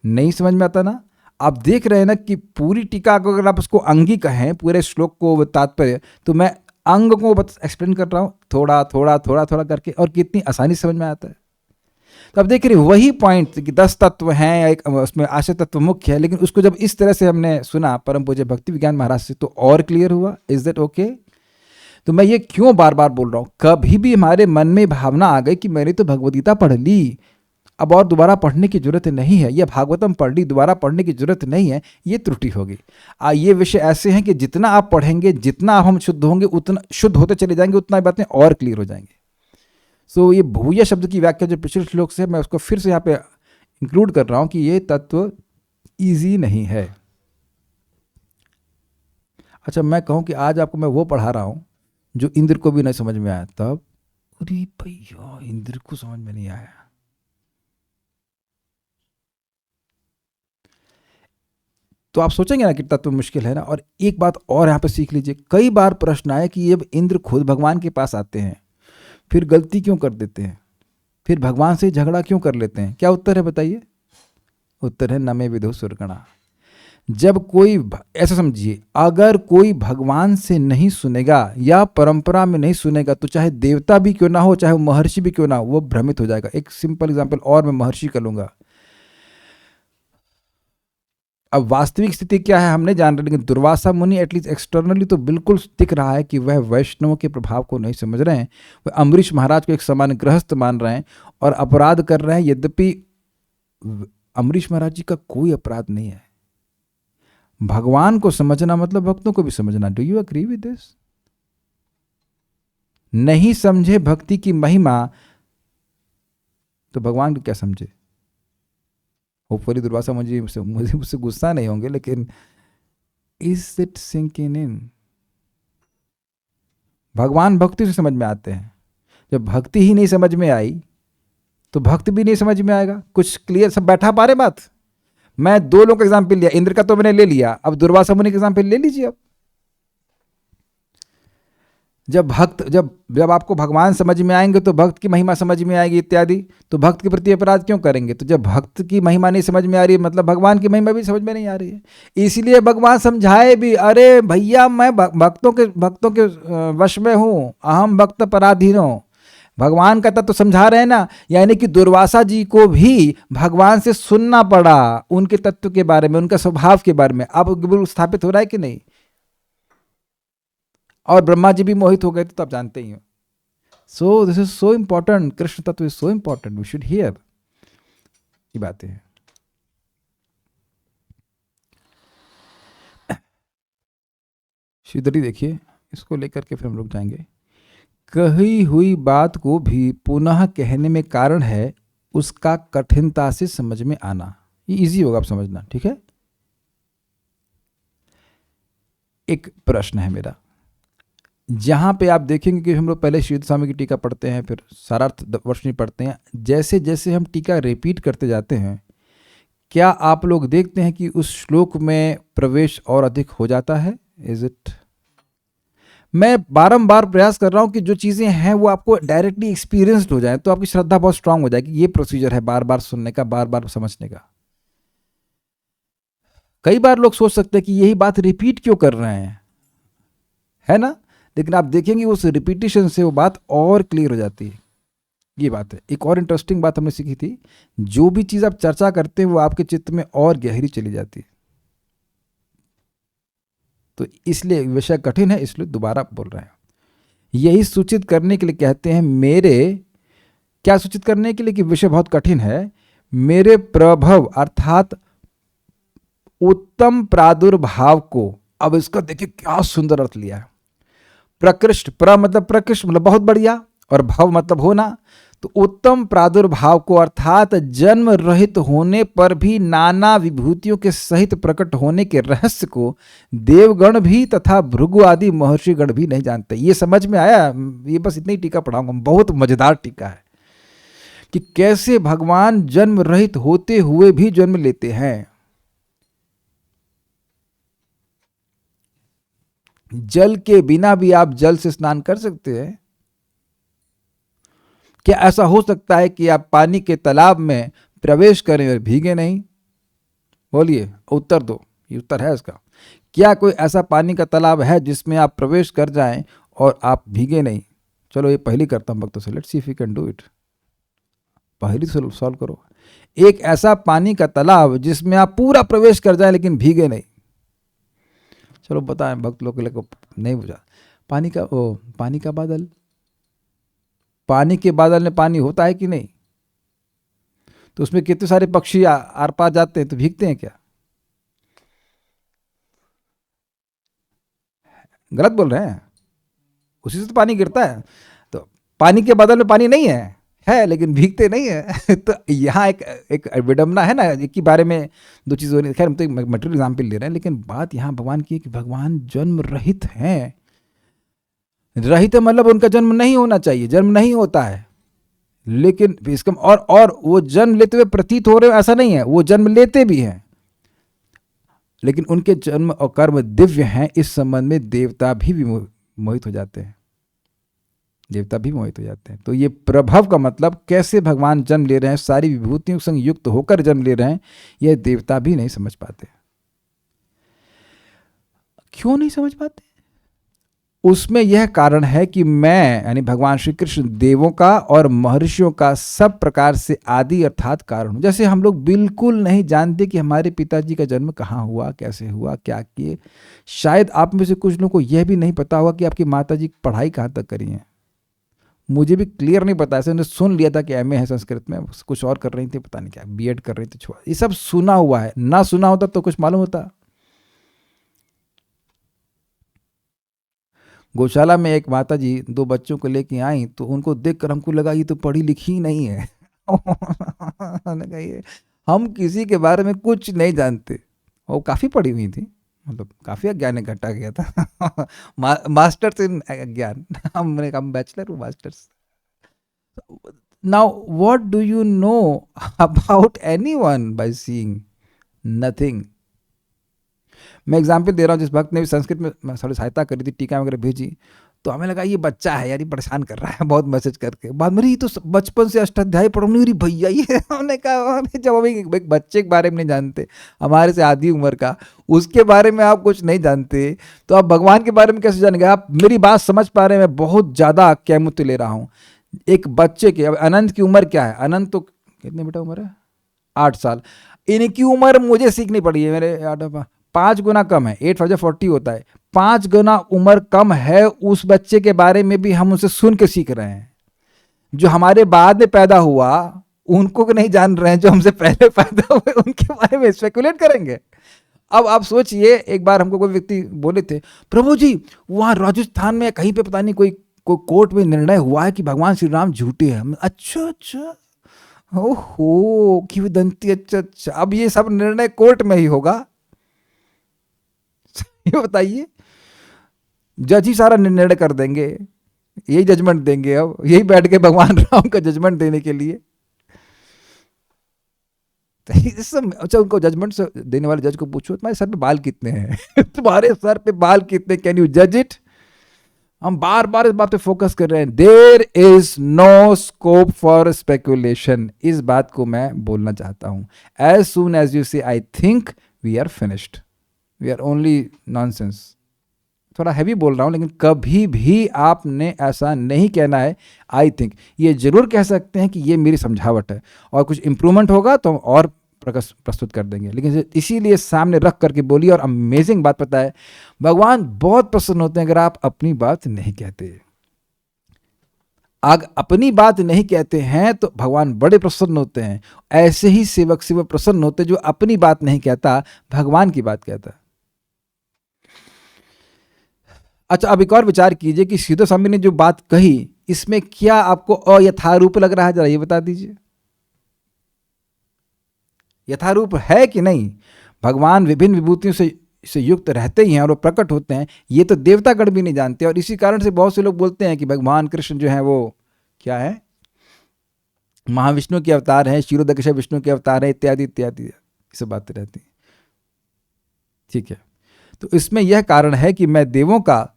नहीं समझ में आता ना। आप देख रहे हैं ना कि पूरी टीका को अगर आप उसको अंगी कहें, पूरे श्लोक को तात्पर्य, तो मैं अंग को एक्सप्लेन कर रहा हूं थोड़ा थोड़ा थोड़ा थोड़ा करके, और कितनी आसानी से समझ में आता है। तो अब देख रहे वही पॉइंट कि 10 तत्व हैं या एक उसमें आश्रित तत्व मुख्य है, लेकिन उसको जब इस तरह से हमने सुना परम पूज्य भक्ति विज्ञान महाराज से तो और क्लियर हुआ। Is that okay? तो मैं ये क्यों बार बार बोल रहा हूं, कभी भी हमारे मन में भावना आ गई कि मैंने तो भगवद्गीता पढ़ ली, अब और दोबारा पढ़ने की जरूरत नहीं है, यह भागवतम पढ़ ली, दोबारा पढ़ने की जरूरत नहीं है, ये त्रुटि होगी। ये विषय ऐसे हैं कि जितना आप पढ़ेंगे, जितना आप हम शुद्ध होंगे, उतना शुद्ध होते चले जाएंगे, उतना बातें और क्लियर हो जाएंगे। सो ये भूय शब्द की व्याख्या जो पिछले श्लोक से, मैं उसको फिर से यहाँ पे इंक्लूड कर रहा हूं कि ये तत्व ईजी नहीं है। अच्छा, मैं कहूं कि आज आपको मैं वो पढ़ा रहा हूं जो इंद्र को भी नहीं समझ में आया, तब अरे भैया इंद्र को समझ में नहीं आया। तो आप सोचेंगे ना कि तत्व मुश्किल है ना। और एक बात और यहाँ पे सीख लीजिए, कई बार प्रश्न आए कि ये इंद्र खुद भगवान के पास आते हैं, फिर गलती क्यों कर देते हैं, फिर भगवान से झगड़ा क्यों कर लेते हैं? क्या उत्तर है बताइए? उत्तर है न मे विदु सुरगणा। जब कोई, ऐसा समझिए, अगर कोई भगवान से नहीं सुनेगा या परंपरा में नहीं सुनेगा तो चाहे देवता भी क्यों ना हो, चाहे वो महर्षि भी क्यों ना हो, वो भ्रमित हो जाएगा। एक सिंपल एग्जाम्पल और मैं महर्षि का लूंगा। अब वास्तविक स्थिति क्या है हम नहीं जान रहे, लेकिन दुर्वासा मुनि एटलीस्ट एक्सटर्नली तो बिल्कुल दिख रहा है कि वह वैष्णव के प्रभाव को नहीं समझ रहे हैं। वह अम्बरीश महाराज को एक समान गृहस्थ मान रहे हैं और अपराध कर रहे हैं, यद्यपि अम्बरीश महाराज जी का कोई अपराध नहीं है। भगवान को समझना मतलब भक्तों को भी समझना। Do you agree with this? नहीं समझे भक्ति की महिमा तो भगवान को क्या समझे? होपफुली दुर्वासा मुझे मुझसे गुस्सा नहीं होंगे, लेकिन इज इट सिंकिंग इन? भगवान भक्ति से समझ में आते हैं। जब भक्ति ही नहीं समझ में आई तो भक्त भी नहीं समझ में आएगा। कुछ क्लियर सब बैठा पा रहे बात? मैं 2 लोगों का एग्जाम्पल लिया, इंद्र का तो मैंने ले लिया, अब दुर्वासा मुनि का एग्जाम्पल ले लीजिए। अब जब आपको भगवान समझ में आएंगे तो भक्त की महिमा समझ में आएगी इत्यादि, तो भक्त के प्रति अपराध क्यों करेंगे? तो जब भक्त की महिमा नहीं समझ में आ रही है मतलब भगवान की महिमा भी समझ में नहीं आ रही है। इसलिए भगवान समझाए भी, अरे भैया मैं भक्तों के वश में हूं, अहम भक्त पराधीनो। भगवान का तत्व समझा रहे हैं ना, यानी कि दुर्वासा जी को भी भगवान से सुनना पड़ा उनके तत्व के बारे में, उनका स्वभाव के बारे में। अब स्थापित हो रहा है कि नहीं? और ब्रह्मा जी भी मोहित हो गए थे, तो आप जानते ही हो। So this is so important, Krishna tattva is so important, we should hear. ये बातें हैं। श्रीधरी देखिए, इसको लेकर के फिर हम लोग जाएंगे। कही हुई बात को भी पुनः कहने में कारण है उसका कठिनता से समझ में आना। ये इजी होगा आप समझना, ठीक है। एक प्रश्न है मेरा, जहां पे आप देखेंगे कि हम लोग पहले श्रीधर स्वामी की टीका पढ़ते हैं, फिर सारार्थ वर्षनी पढ़ते हैं। जैसे जैसे हम टीका रिपीट करते जाते हैं, क्या आप लोग देखते हैं कि उस श्लोक में प्रवेश और अधिक हो जाता है? Is it? मैं बारंबार प्रयास कर रहा हूं कि जो चीज़ें हैं वो आपको डायरेक्टली एक्सपीरियंस्ड हो जाए, तो आपकी श्रद्धा बहुत स्ट्रांग हो जाएगी। ये प्रोसीजर है बार बार सुनने का, बार बार समझने का। कई बार लोग सोच सकते हैं कि यही बात रिपीट क्यों कर रहे हैं, है ना, लेकिन आप देखेंगे उस रिपीटिशन से वो बात और क्लियर हो जाती है। ये बात है। एक और इंटरेस्टिंग बात हमने सीखी थी, जो भी चीज़ आप चर्चा करते हैं वो आपके चित्त में और गहरी चली जाती है। तो इसलिए विषय कठिन है, इसलिए दोबारा बोल रहे हैं। यही सूचित करने के लिए कहते हैं मेरे, क्या सूचित करने के लिए कि विषय बहुत कठिन है, मेरे प्रभव अर्थात उत्तम प्रादुर्भाव को। अब इसका देखिए क्या सुंदर अर्थ लिया है। प्रकृष्ट, प्र मतलब प्रकृष्ट मतलब बहुत बढ़िया, और भव मतलब होना। तो उत्तम प्रादुर्भाव को अर्थात जन्म रहित होने पर भी नाना विभूतियों के सहित प्रकट होने के रहस्य को देवगण भी तथा भृगु आदि महर्षिगण भी नहीं जानते। ये समझ में आया? ये बस इतनी टीका पढ़ाऊंगा, बहुत मजेदार टीका है कि कैसे भगवान जन्म रहित होते हुए भी जन्म लेते हैं। जल के बिना भी आप जल से स्नान कर सकते हैं। क्या ऐसा हो सकता है कि आप पानी के तालाब में प्रवेश करें और भीगे नहीं? बोलिए, उत्तर दो। ये उत्तर है इसका। क्या कोई ऐसा पानी का तालाब है जिसमें आप प्रवेश कर जाएं और आप भीगे नहीं? चलो ये पहली करता हूं भक्तों से, let's see if you can do it. पहली सॉल्व करो। एक ऐसा पानी का तालाब जिसमें आप पूरा प्रवेश कर जाएं लेकिन भीगे नहीं। चलो बताएं, भक्त लोग के लिए नहीं बुझा। पानी का बादल। पानी के बादल में पानी होता है कि नहीं? तो उसमें कितने सारे पक्षी आर पार जाते हैं, तो भीगते हैं क्या? गलत बोल रहे हैं? उसी से तो पानी गिरता है। तो पानी के बादल में पानी नहीं है लेकिन भीगते नहीं है। तो यहाँ एक विडंबना है ना, एक ही बारे में दो चीज़ हो रही है। खैर हम तो मटेरियल एग्जाम्पल ले रहे हैं, लेकिन बात यहाँ भगवान की है कि भगवान जन्म रहित हैं। रहित मतलब उनका जन्म नहीं होना चाहिए, जन्म नहीं होता है, लेकिन इसका और वो जन्म लेते हुए प्रतीत हो रहे हो ऐसा नहीं है, वो जन्म लेते भी हैं, लेकिन उनके जन्म और कर्म दिव्य हैं। इस संबंध में देवता भी मोहित हो जाते हैं, देवता भी मोहित हो जाते हैं। तो ये प्रभव का मतलब कैसे भगवान जन्म ले रहे हैं, सारी विभूतियों संग युक्त होकर जन्म ले रहे हैं, यह देवता भी नहीं समझ पाते। क्यों नहीं समझ पाते? उसमें यह कारण है कि मैं यानी भगवान श्री कृष्ण देवों का और महर्षियों का सब प्रकार से आदि अर्थात कारण हूं। जैसे हम लोग बिल्कुल नहीं जानते कि हमारे पिताजी का जन्म कहाँ हुआ, कैसे हुआ, क्या किए। शायद आप में से कुछ लोगों को यह भी नहीं पता होगा कि आपकी माताजी पढ़ाई कहाँ तक करी है। मुझे भी क्लियर नहीं पता, ऐसे मैंने सुन लिया था कि एमए है संस्कृत में, कुछ और कर रही थी, पता नहीं क्या बीएड कर रही थी, छोड़ा। ये सब सुना हुआ है, ना सुना होता तो कुछ मालूम होता। गौशाला में एक माता जी 2 बच्चों को लेके आई, तो उनको देखकर हमको लगा ये तो पढ़ी लिखी नहीं है। हम किसी के बारे में कुछ नहीं जानते। वो काफ़ी पढ़ी हुई थी, मतलब काफ़ी ज्ञान इकट्ठा किया था। मास्टर्स इन ज्ञान। हमने कहा बैचलर, वो masters. Now what do you know about anyone by seeing? Nothing. मैं एग्जाम्पल दे रहा हूँ, जिस भक्त ने भी संस्कृत में थोड़ी सहायता करी थी, टीका वगैरह भेजी, तो हमें लगा ये बच्चा है यार, ये परेशान कर रहा है बहुत मैसेज करके। बाद में तो बचपन से अष्टाध्यायी पढ़ो रही भैया ये। हमने कहा जब हम एक बच्चे के बारे में नहीं जानते, हमारे से आधी उम्र का, उसके बारे में आप कुछ नहीं जानते, तो आप भगवान के बारे में कैसे जानेंगे? आप मेरी बात समझ पा रहे हैं? मैं बहुत ज़्यादा कैमुत्य ले रहा हूँ। एक बच्चे के, अब अनंत की उम्र क्या है? अनंत तो कितने बेटा उम्र है? 8 साल। इनकी उम्र मुझे सीखनी पड़ी है, मेरे 5 गुना कम है। 8 5 40 होता है। 5 गुना उम्र कम है। उस बच्चे के बारे में भी हम उसे सुन के सीख रहे हैं। जो हमारे बाद में पैदा हुआ उनको नहीं जान रहे हैं, जो हमसे पहले पैदा हुए उनके बारे में स्पेकुलेट करेंगे। अब आप सोचिए, एक बार हमको कोई व्यक्ति बोले थे, प्रभु जी वहाँ राजस्थान में कहीं पे पता नहीं कोई कोर्ट में निर्णय हुआ है कि भगवान श्री राम झूठे हैं। अच्छा अच्छा, ओहो किंवदंती, अच्छा अच्छा, अब ये सब निर्णय कोर्ट में ही होगा। ये बताइए, जज ही सारा निर्णय कर देंगे, यही जजमेंट देंगे, अब यही बैठ के भगवान राम का जजमेंट देने के लिए। अच्छा, उनको जजमेंट से देने वाले जज को पूछो तुम्हारे सर पे बाल कितने हैं तुम्हारे सर पे बाल कितने, कैन यू जज इट। हम बार बार इस बात पे फोकस कर रहे हैं, there is no scope for speculation. इस बात को मैं बोलना चाहता हूं। As soon as you say I think, we are finished, we are only nonsense. थोड़ा हैवी बोल रहा हूं, लेकिन कभी भी आपने ऐसा नहीं कहना है आई थिंक। ये जरूर कह सकते हैं कि ये मेरी समझावट है, और कुछ इंप्रूवमेंट होगा तो हम और प्रस्तुत कर देंगे, लेकिन इसीलिए सामने रख करके बोलिए। और अमेजिंग बात पता है, भगवान बहुत प्रसन्न होते हैं अगर आप अपनी बात नहीं कहते। अगर अपनी बात नहीं कहते हैं तो भगवान बड़े प्रसन्न होते हैं। ऐसे ही सेवक से वो प्रसन्न होते जो अपनी बात नहीं कहता, भगवान की बात कहता। अच्छा, अब एक और विचार कीजिए कि सीधो स्वामी ने जो बात कही, इसमें क्या आपको अयथारूप लग रहा है? जरा ये बता दीजिए, यथारूप है कि नहीं? भगवान विभिन्न विभूतियों से युक्त रहते ही हैं और वो प्रकट होते हैं, ये तो देवतागण भी नहीं जानते। और इसी कारण से बहुत से लोग बोलते हैं कि भगवान कृष्ण जो है वो क्या है, महाविष्णु के अवतार हैं, क्षीरोदक विष्णु के अवतार हैं, इत्यादि इत्यादि, ये सब बातें रहती हैं। ठीक है, तो इसमें यह कारण है कि मैं देवों का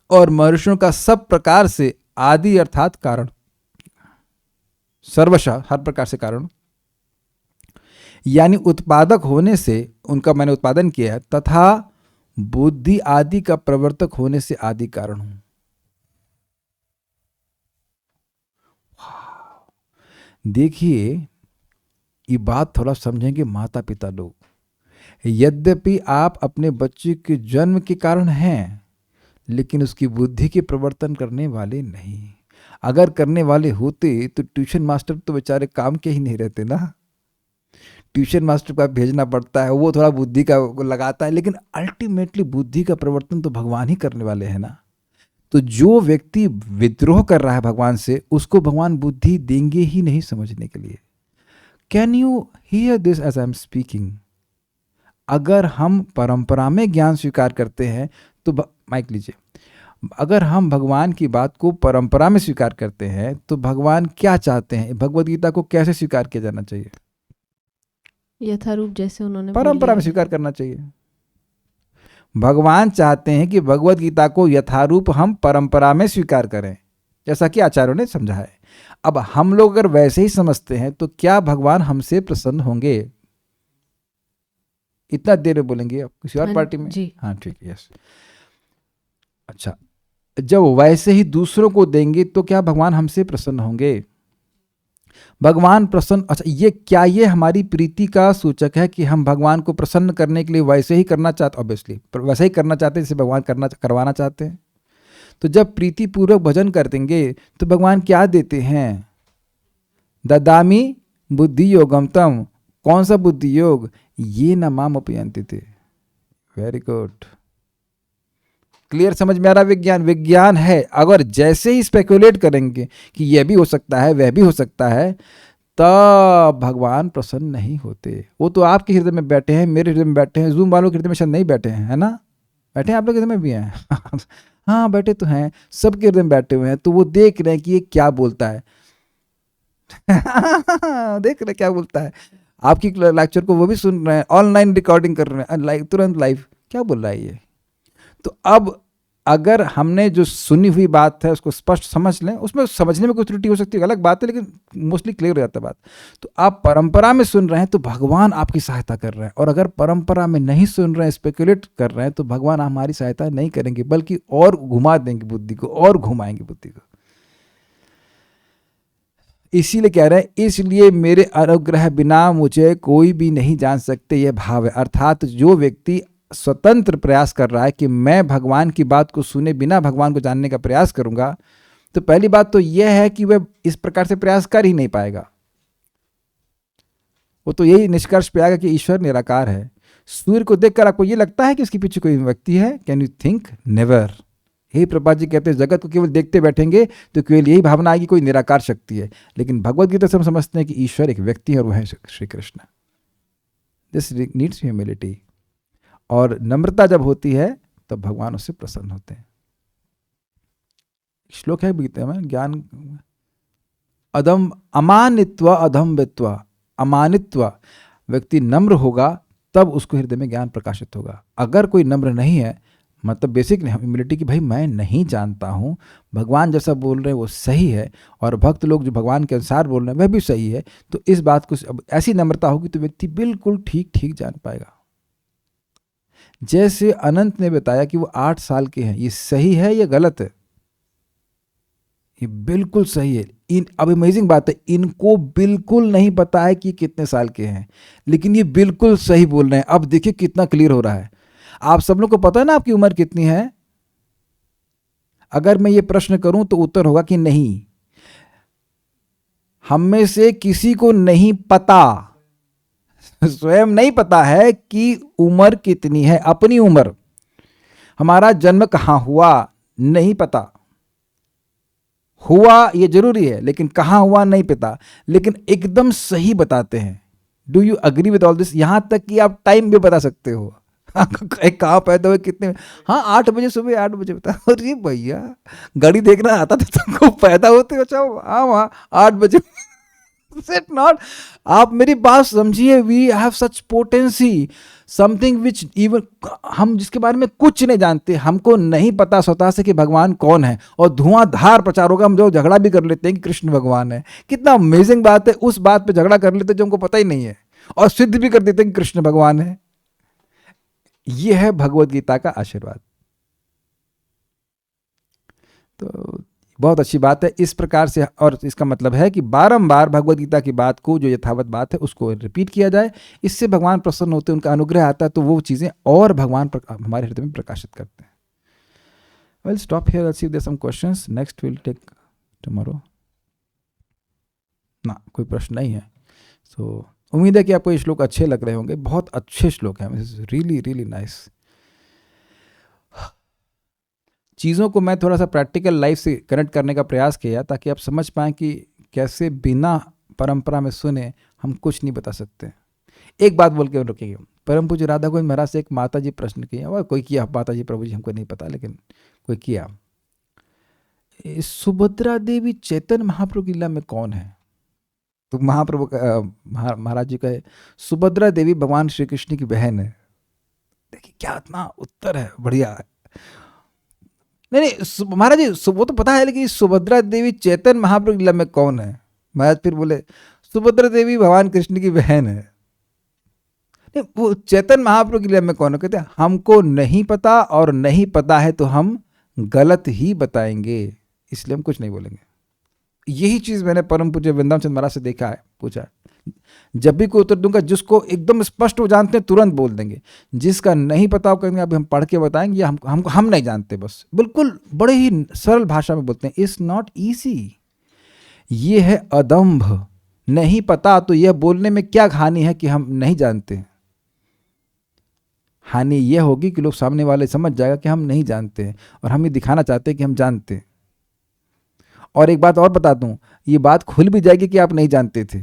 और महर्षियों का सब प्रकार से आदि अर्थात कारण, सर्वशः हर प्रकार से कारण, यानी उत्पादक होने से उनका मैंने उत्पादन किया है, तथा बुद्धि आदि का प्रवर्तक होने से आदि कारण हूं। देखिए, ये बात थोड़ा समझेंगे माता पिता लोग। यद्यपि आप अपने बच्चे के जन्म के कारण हैं, लेकिन उसकी बुद्धि के प्रवर्तन करने वाले नहीं। अगर करने वाले होते तो ट्यूशन मास्टर तो बेचारे काम के ही नहीं रहते ना। ट्यूशन मास्टर को भेजना पड़ता है, वो थोड़ा बुद्धि का लगाता है, लेकिन अल्टीमेटली बुद्धि का प्रवर्तन तो भगवान ही करने वाले हैं ना। तो जो व्यक्ति विद्रोह कर रहा है भगवान से, उसको भगवान बुद्धि देंगे ही नहीं समझने के लिए। Can you hear this as I am speaking? अगर हम परंपरा में ज्ञान स्वीकार करते हैं तो माइक लीजिए, अगर हम भगवान की बात को परंपरा में स्वीकार करते हैं तो भगवान क्या चाहते हैं? भगवद गीता को कैसे स्वीकार किया जाना चाहिए? यथारूप, जैसे उन्होंने परंपरा में स्वीकार करना चाहिए। भगवान चाहते हैं कि भगवद गीता को यथारूप हम परंपरा में स्वीकार करें, जैसा कि आचार्यों ने समझा है। अब हम लोग अगर वैसे ही समझते हैं तो क्या भगवान हमसे प्रसन्न होंगे? इतना देर में बोलेंगे आप किसी और पार्टी में? हाँ ठीक है, यस। अच्छा, जब वैसे ही दूसरों को देंगे तो क्या भगवान हमसे प्रसन्न होंगे? भगवान प्रसन्न, अच्छा ये क्या, ये हमारी प्रीति का सूचक है कि हम भगवान को प्रसन्न करने के लिए वैसे ही करना चाहते, ऑब्वियसली वैसे ही करना चाहते हैं जैसे भगवान करवाना चाहते हैं। तो जब प्रीति पूर्वक भजन कर देंगे तो भगवान क्या देते हैं? ददामी बुद्धि योगम तम। कौन सा बुद्धि योग? ये न माम उपयंति थे। वेरी गुड, क्लियर समझ में आ रहा? विज्ञान है। अगर जैसे ही स्पेकुलेट करेंगे कि यह भी हो सकता है, वह भी हो सकता है, तब भगवान प्रसन्न नहीं होते। वो तो आपके हृदय में बैठे हैं, मेरे हृदय में बैठे हैं, जूम वालों के हृदय में शायद नहीं बैठे हैं, है ना? बैठे हैं आप लोग हृदय में भी हैं हाँ बैठे तो हैं, सबके हृदय में बैठे हुए हैं। तो वो देख रहे हैं कि ये क्या बोलता है देख रहे क्या बोलता है। आपकी लेक्चर को वो भी सुन रहे हैं, ऑनलाइन रिकॉर्डिंग कर रहे हैं, तुरंत लाइव क्या बोल रहा है ये। तो अब अगर हमने जो सुनी हुई बात है उसको स्पष्ट समझ लें, उसमें समझने में कोई त्रुटि हो सकती है, अलग बात है, लेकिन मोस्टली क्लियर हो जाता है बात। तो आप परंपरा में सुन रहे हैं तो भगवान आपकी सहायता कर रहे हैं, और अगर परंपरा में नहीं सुन रहे हैं, स्पेकुलेट कर रहे हैं, तो भगवान हमारी सहायता नहीं करेंगे, बल्कि और घुमा देंगे बुद्धि को, और घुमाएंगे बुद्धि को। इसीलिए कह रहे हैं, इसलिए मेरे अनुग्रह बिना मुझे कोई भी नहीं जान सकते, यह भाव है। अर्थात जो व्यक्ति स्वतंत्र प्रयास कर रहा है कि मैं भगवान की बात को सुने बिना भगवान को जानने का प्रयास करूंगा, तो पहली बात तो यह है कि वह इस प्रकार से प्रयास कर ही नहीं पाएगा। वो तो यही निष्कर्ष पे आएगा कि ईश्वर निराकार है। सूर्य को देखकर आपको ये लगता है कि उसके पीछे कोई व्यक्ति है? Can you think? नेवर। यही प्रभुपाद जी कहते हैं, जगत को केवल देखते बैठेंगे तो केवल यही भावना आएगी कोई निराकार शक्ति है। लेकिन भगवत गीता से हम समझते हैं कि ईश्वर एक व्यक्ति है और वह है Shri Krishna. This needs humility. और नम्रता जब होती है तब भगवान उससे प्रसन्न होते हैं। श्लोक है गीता में, ज्ञान अदम अमानित्व अधम वित्व। अमानित्व, व्यक्ति नम्र होगा तब उसको हृदय में ज्ञान प्रकाशित होगा। अगर कोई नम्र नहीं है, मतलब बेसिक ह्यूमिलिटी कि भाई मैं नहीं जानता हूँ, भगवान जैसा बोल रहे हैं वो सही है और भक्त लोग जो भगवान के अनुसार बोल रहे हैं वह भी सही है, तो इस बात को ऐसी नम्रता होगी तो व्यक्ति बिल्कुल ठीक ठीक जान पाएगा। जैसे अनंत ने बताया कि वो 8 साल के हैं, ये सही है या गलत है? ये बिल्कुल सही है। अब अमेजिंग बात है, इनको बिल्कुल नहीं पता है कि कितने साल के हैं, लेकिन ये बिल्कुल सही बोल रहे हैं। अब देखिए कितना क्लियर हो रहा है। आप सब लोग को पता है ना आपकी उम्र कितनी है? अगर मैं ये प्रश्न करूं तो उत्तर होगा कि नहीं। हम में से किसी को नहीं पता, स्वयं नहीं पता है कि उम्र कितनी है। अपनी उम्र, हमारा जन्म कहां हुआ नहीं पता। हुआ ये जरूरी है, लेकिन कहां हुआ नहीं पता, लेकिन एकदम सही बताते हैं। Do you agree with all this? यहां तक कि आप टाइम भी बता सकते हो। कहाँ पैदा हुए, कितने, हाँ 8 बजे, सुबह 8 बजे बता। अरे भैया गाड़ी देखना आता था तुमको? पैदा होते हो? अच्छा हाँ वहाँ 8 बजे। It not, आप मेरी बात समझिए। We have such potency, something which even हम जिसके बारे में कुछ नहीं जानते। हमको नहीं पता स्वतः से कि भगवान कौन है, और धुआंधार प्रचार होगा। हम जो झगड़ा भी कर लेते हैं कि कृष्ण भगवान है। कितना अमेजिंग बात है, उस बात पे झगड़ा कर लेते हैं जो हमको पता ही नहीं है, और सिद्ध भी कर देते हैं कि कृष्ण भगवान है। यह है भगवत गीता का आशीर्वाद। तो बहुत अच्छी बात है इस प्रकार से, और इसका मतलब है कि बारंबार भगवत गीता की बात को, जो यथावत बात है, उसको रिपीट किया जाए। इससे भगवान प्रसन्न होते हैं, उनका अनुग्रह आता है, तो वो चीज़ें और भगवान हमारे हृदय में प्रकाशित करते हैं। Well stop here, let's see if there some questions, next will take tomorrow. ना कोई प्रश्न नहीं है। सो उम्मीद है कि आपको ये श्लोक अच्छे लग रहे होंगे। बहुत अच्छे श्लोक हैं, रियली रियली नाइस। चीज़ों को मैं थोड़ा सा प्रैक्टिकल लाइफ से कनेक्ट करने का प्रयास किया, ताकि आप समझ पाएँ कि कैसे बिना परंपरा में सुने हम कुछ नहीं बता सकते। एक बात बोल के रुकेंगे। परम पूज्य राधा गोविंद महाराज से एक माता जी प्रश्न किया, और कोई किया, माता जी प्रभु जी हमको नहीं पता, लेकिन कोई किया, सुभद्रा देवी चैतन्य महाप्रभु की लीला में कौन है? तो महाप्रभु महाराज जी कहे, सुभद्रा देवी भगवान श्री कृष्ण की बहन है। देखिए क्या इतना उत्तर है, बढ़िया है। नहीं महाराज जी वो तो पता है, लेकिन सुभद्रा देवी चैतन्य महाप्रभु की लीला में कौन है? महाराज फिर बोले, सुभद्रा देवी भगवान कृष्ण की बहन है। नहीं, वो चैतन्य महाप्रभु की लीला में कौन है? कहते हैं हमको नहीं पता, और नहीं पता है तो हम गलत ही बताएंगे, इसलिए हम कुछ नहीं बोलेंगे। यही चीज मैंने परम पूज्य वृंदावन चंद्र महाराज से देखा है, पूछा। जब भी कोई उत्तर दूंगा, जिसको एकदम स्पष्ट हो जानते हैं तुरंत बोल देंगे, जिसका नहीं पता हो कहेंगे अभी हम पढ़ के बताएंगे, या हम नहीं जानते, बस बिल्कुल बड़े ही सरल भाषा में बोलते हैं। It's not easy. ये है अदम्भ। नहीं पता तो यह बोलने में क्या हानि है कि हम नहीं जानते? हानि यह होगी कि लोग सामने वाले समझ जाएगा कि हम नहीं जानते हैं, और हम ये दिखाना चाहते हैं कि हम जानते हैं। और एक बात और बता दूं, ये बात खुल भी जाएगी कि आप नहीं जानते थे।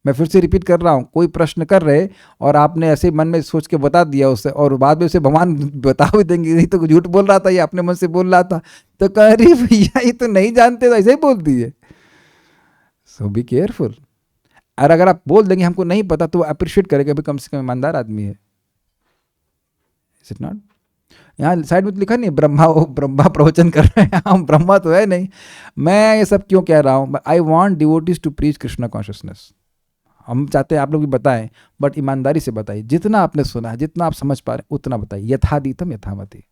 मैं फिर से रिपीट कर रहा हूँ, कोई प्रश्न कर रहे और आपने ऐसे मन में सोच के बता दिया उसे, और बाद में उसे भगवान बता भी देंगे, नहीं तो झूठ बोल रहा था, ये अपने मन से बोल रहा था, तो कह रही भैया ये तो नहीं जानते, तो ऐसे ही बोल दिए। सो बी केयरफुल। और अगर आप बोल देंगे हमको नहीं पता, तो वो अप्रिशिएट करेगा, भी कम से कम ईमानदार आदमी है। Is it not? यहाँ साइड में तो लिखा नहीं ब्रह्मा प्रवचन कर रहे हैं, हम ब्रह्मा तो है नहीं। मैं ये सब क्यों कह रहा हूँ? I want devotees to preach Krishna consciousness. हम चाहते हैं आप लोग भी बताएं, बट ईमानदारी से बताइए। जितना आपने सुना है, जितना आप समझ पा रहे हैं, उतना बताइए। यथादीतम यथामति।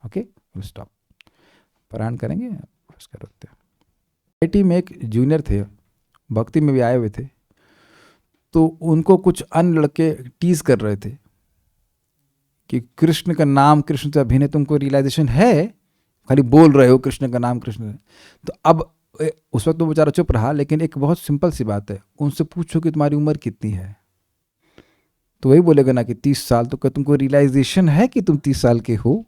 Okay, will stop. पारायण करेंगे, उसका रुकते हैं। आईटी में एक जूनियर थे, भक्ति में भी आए हुए थे, तो उनको कुछ अन्य लड़के टीज कर रहे थे कि कृष्ण का नाम, कृष्ण से अभिनय, तुमको रियलाइजेशन है? खाली बोल रहे हो कृष्ण का नाम, कृष्ण। तो अब उस वक्त तो बेचारा चुप रहा, लेकिन एक बहुत सिंपल सी बात है, उनसे पूछो कि तुम्हारी उम्र कितनी है। तो वही बोलेगा ना कि 30 साल, तो क्या तुमको रियलाइजेशन है कि तुम 30 साल के हो?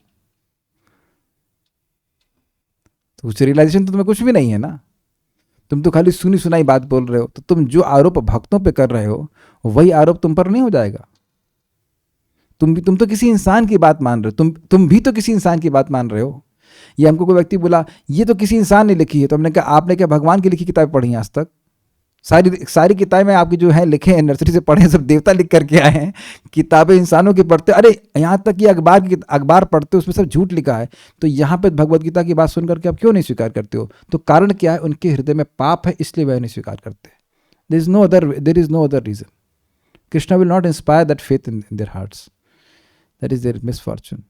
तो उस रियलाइजेशन तो तुम्हें कुछ भी नहीं है ना, तुम तो खाली सुनी सुनाई बात बोल रहे हो। तो तुम जो आरोप भक्तों पे कर रहे हो वही आरोप तुम पर नहीं हो जाएगा? तुम तो किसी इंसान की बात मान रहे हो, तुम भी तो किसी इंसान की बात मान रहे हो। ये हमको कोई व्यक्ति बोला ये तो किसी इंसान ने लिखी है, तो हमने कहा आपने क्या भगवान की लिखी किताब पढ़ी है आज तक? सारी किताबें आपकी जो है लिखे हैं, नर्सरी से पढ़े हैं, सब देवता लिख करके आए हैं। किताबें इंसानों की पढ़ते, अरे यहाँ तक कि अखबार पढ़ते हो उसमें सब झूठ लिखा है। तो यहाँ पे भगवत गीता की बात सुन करके आप क्यों नहीं स्वीकार करते हो? तो कारण क्या है? उनके हृदय में पाप है, इसलिए वह नहीं स्वीकार करते। There is no other reason. Krishna will not inspire that faith in their hearts. That is their misfortune.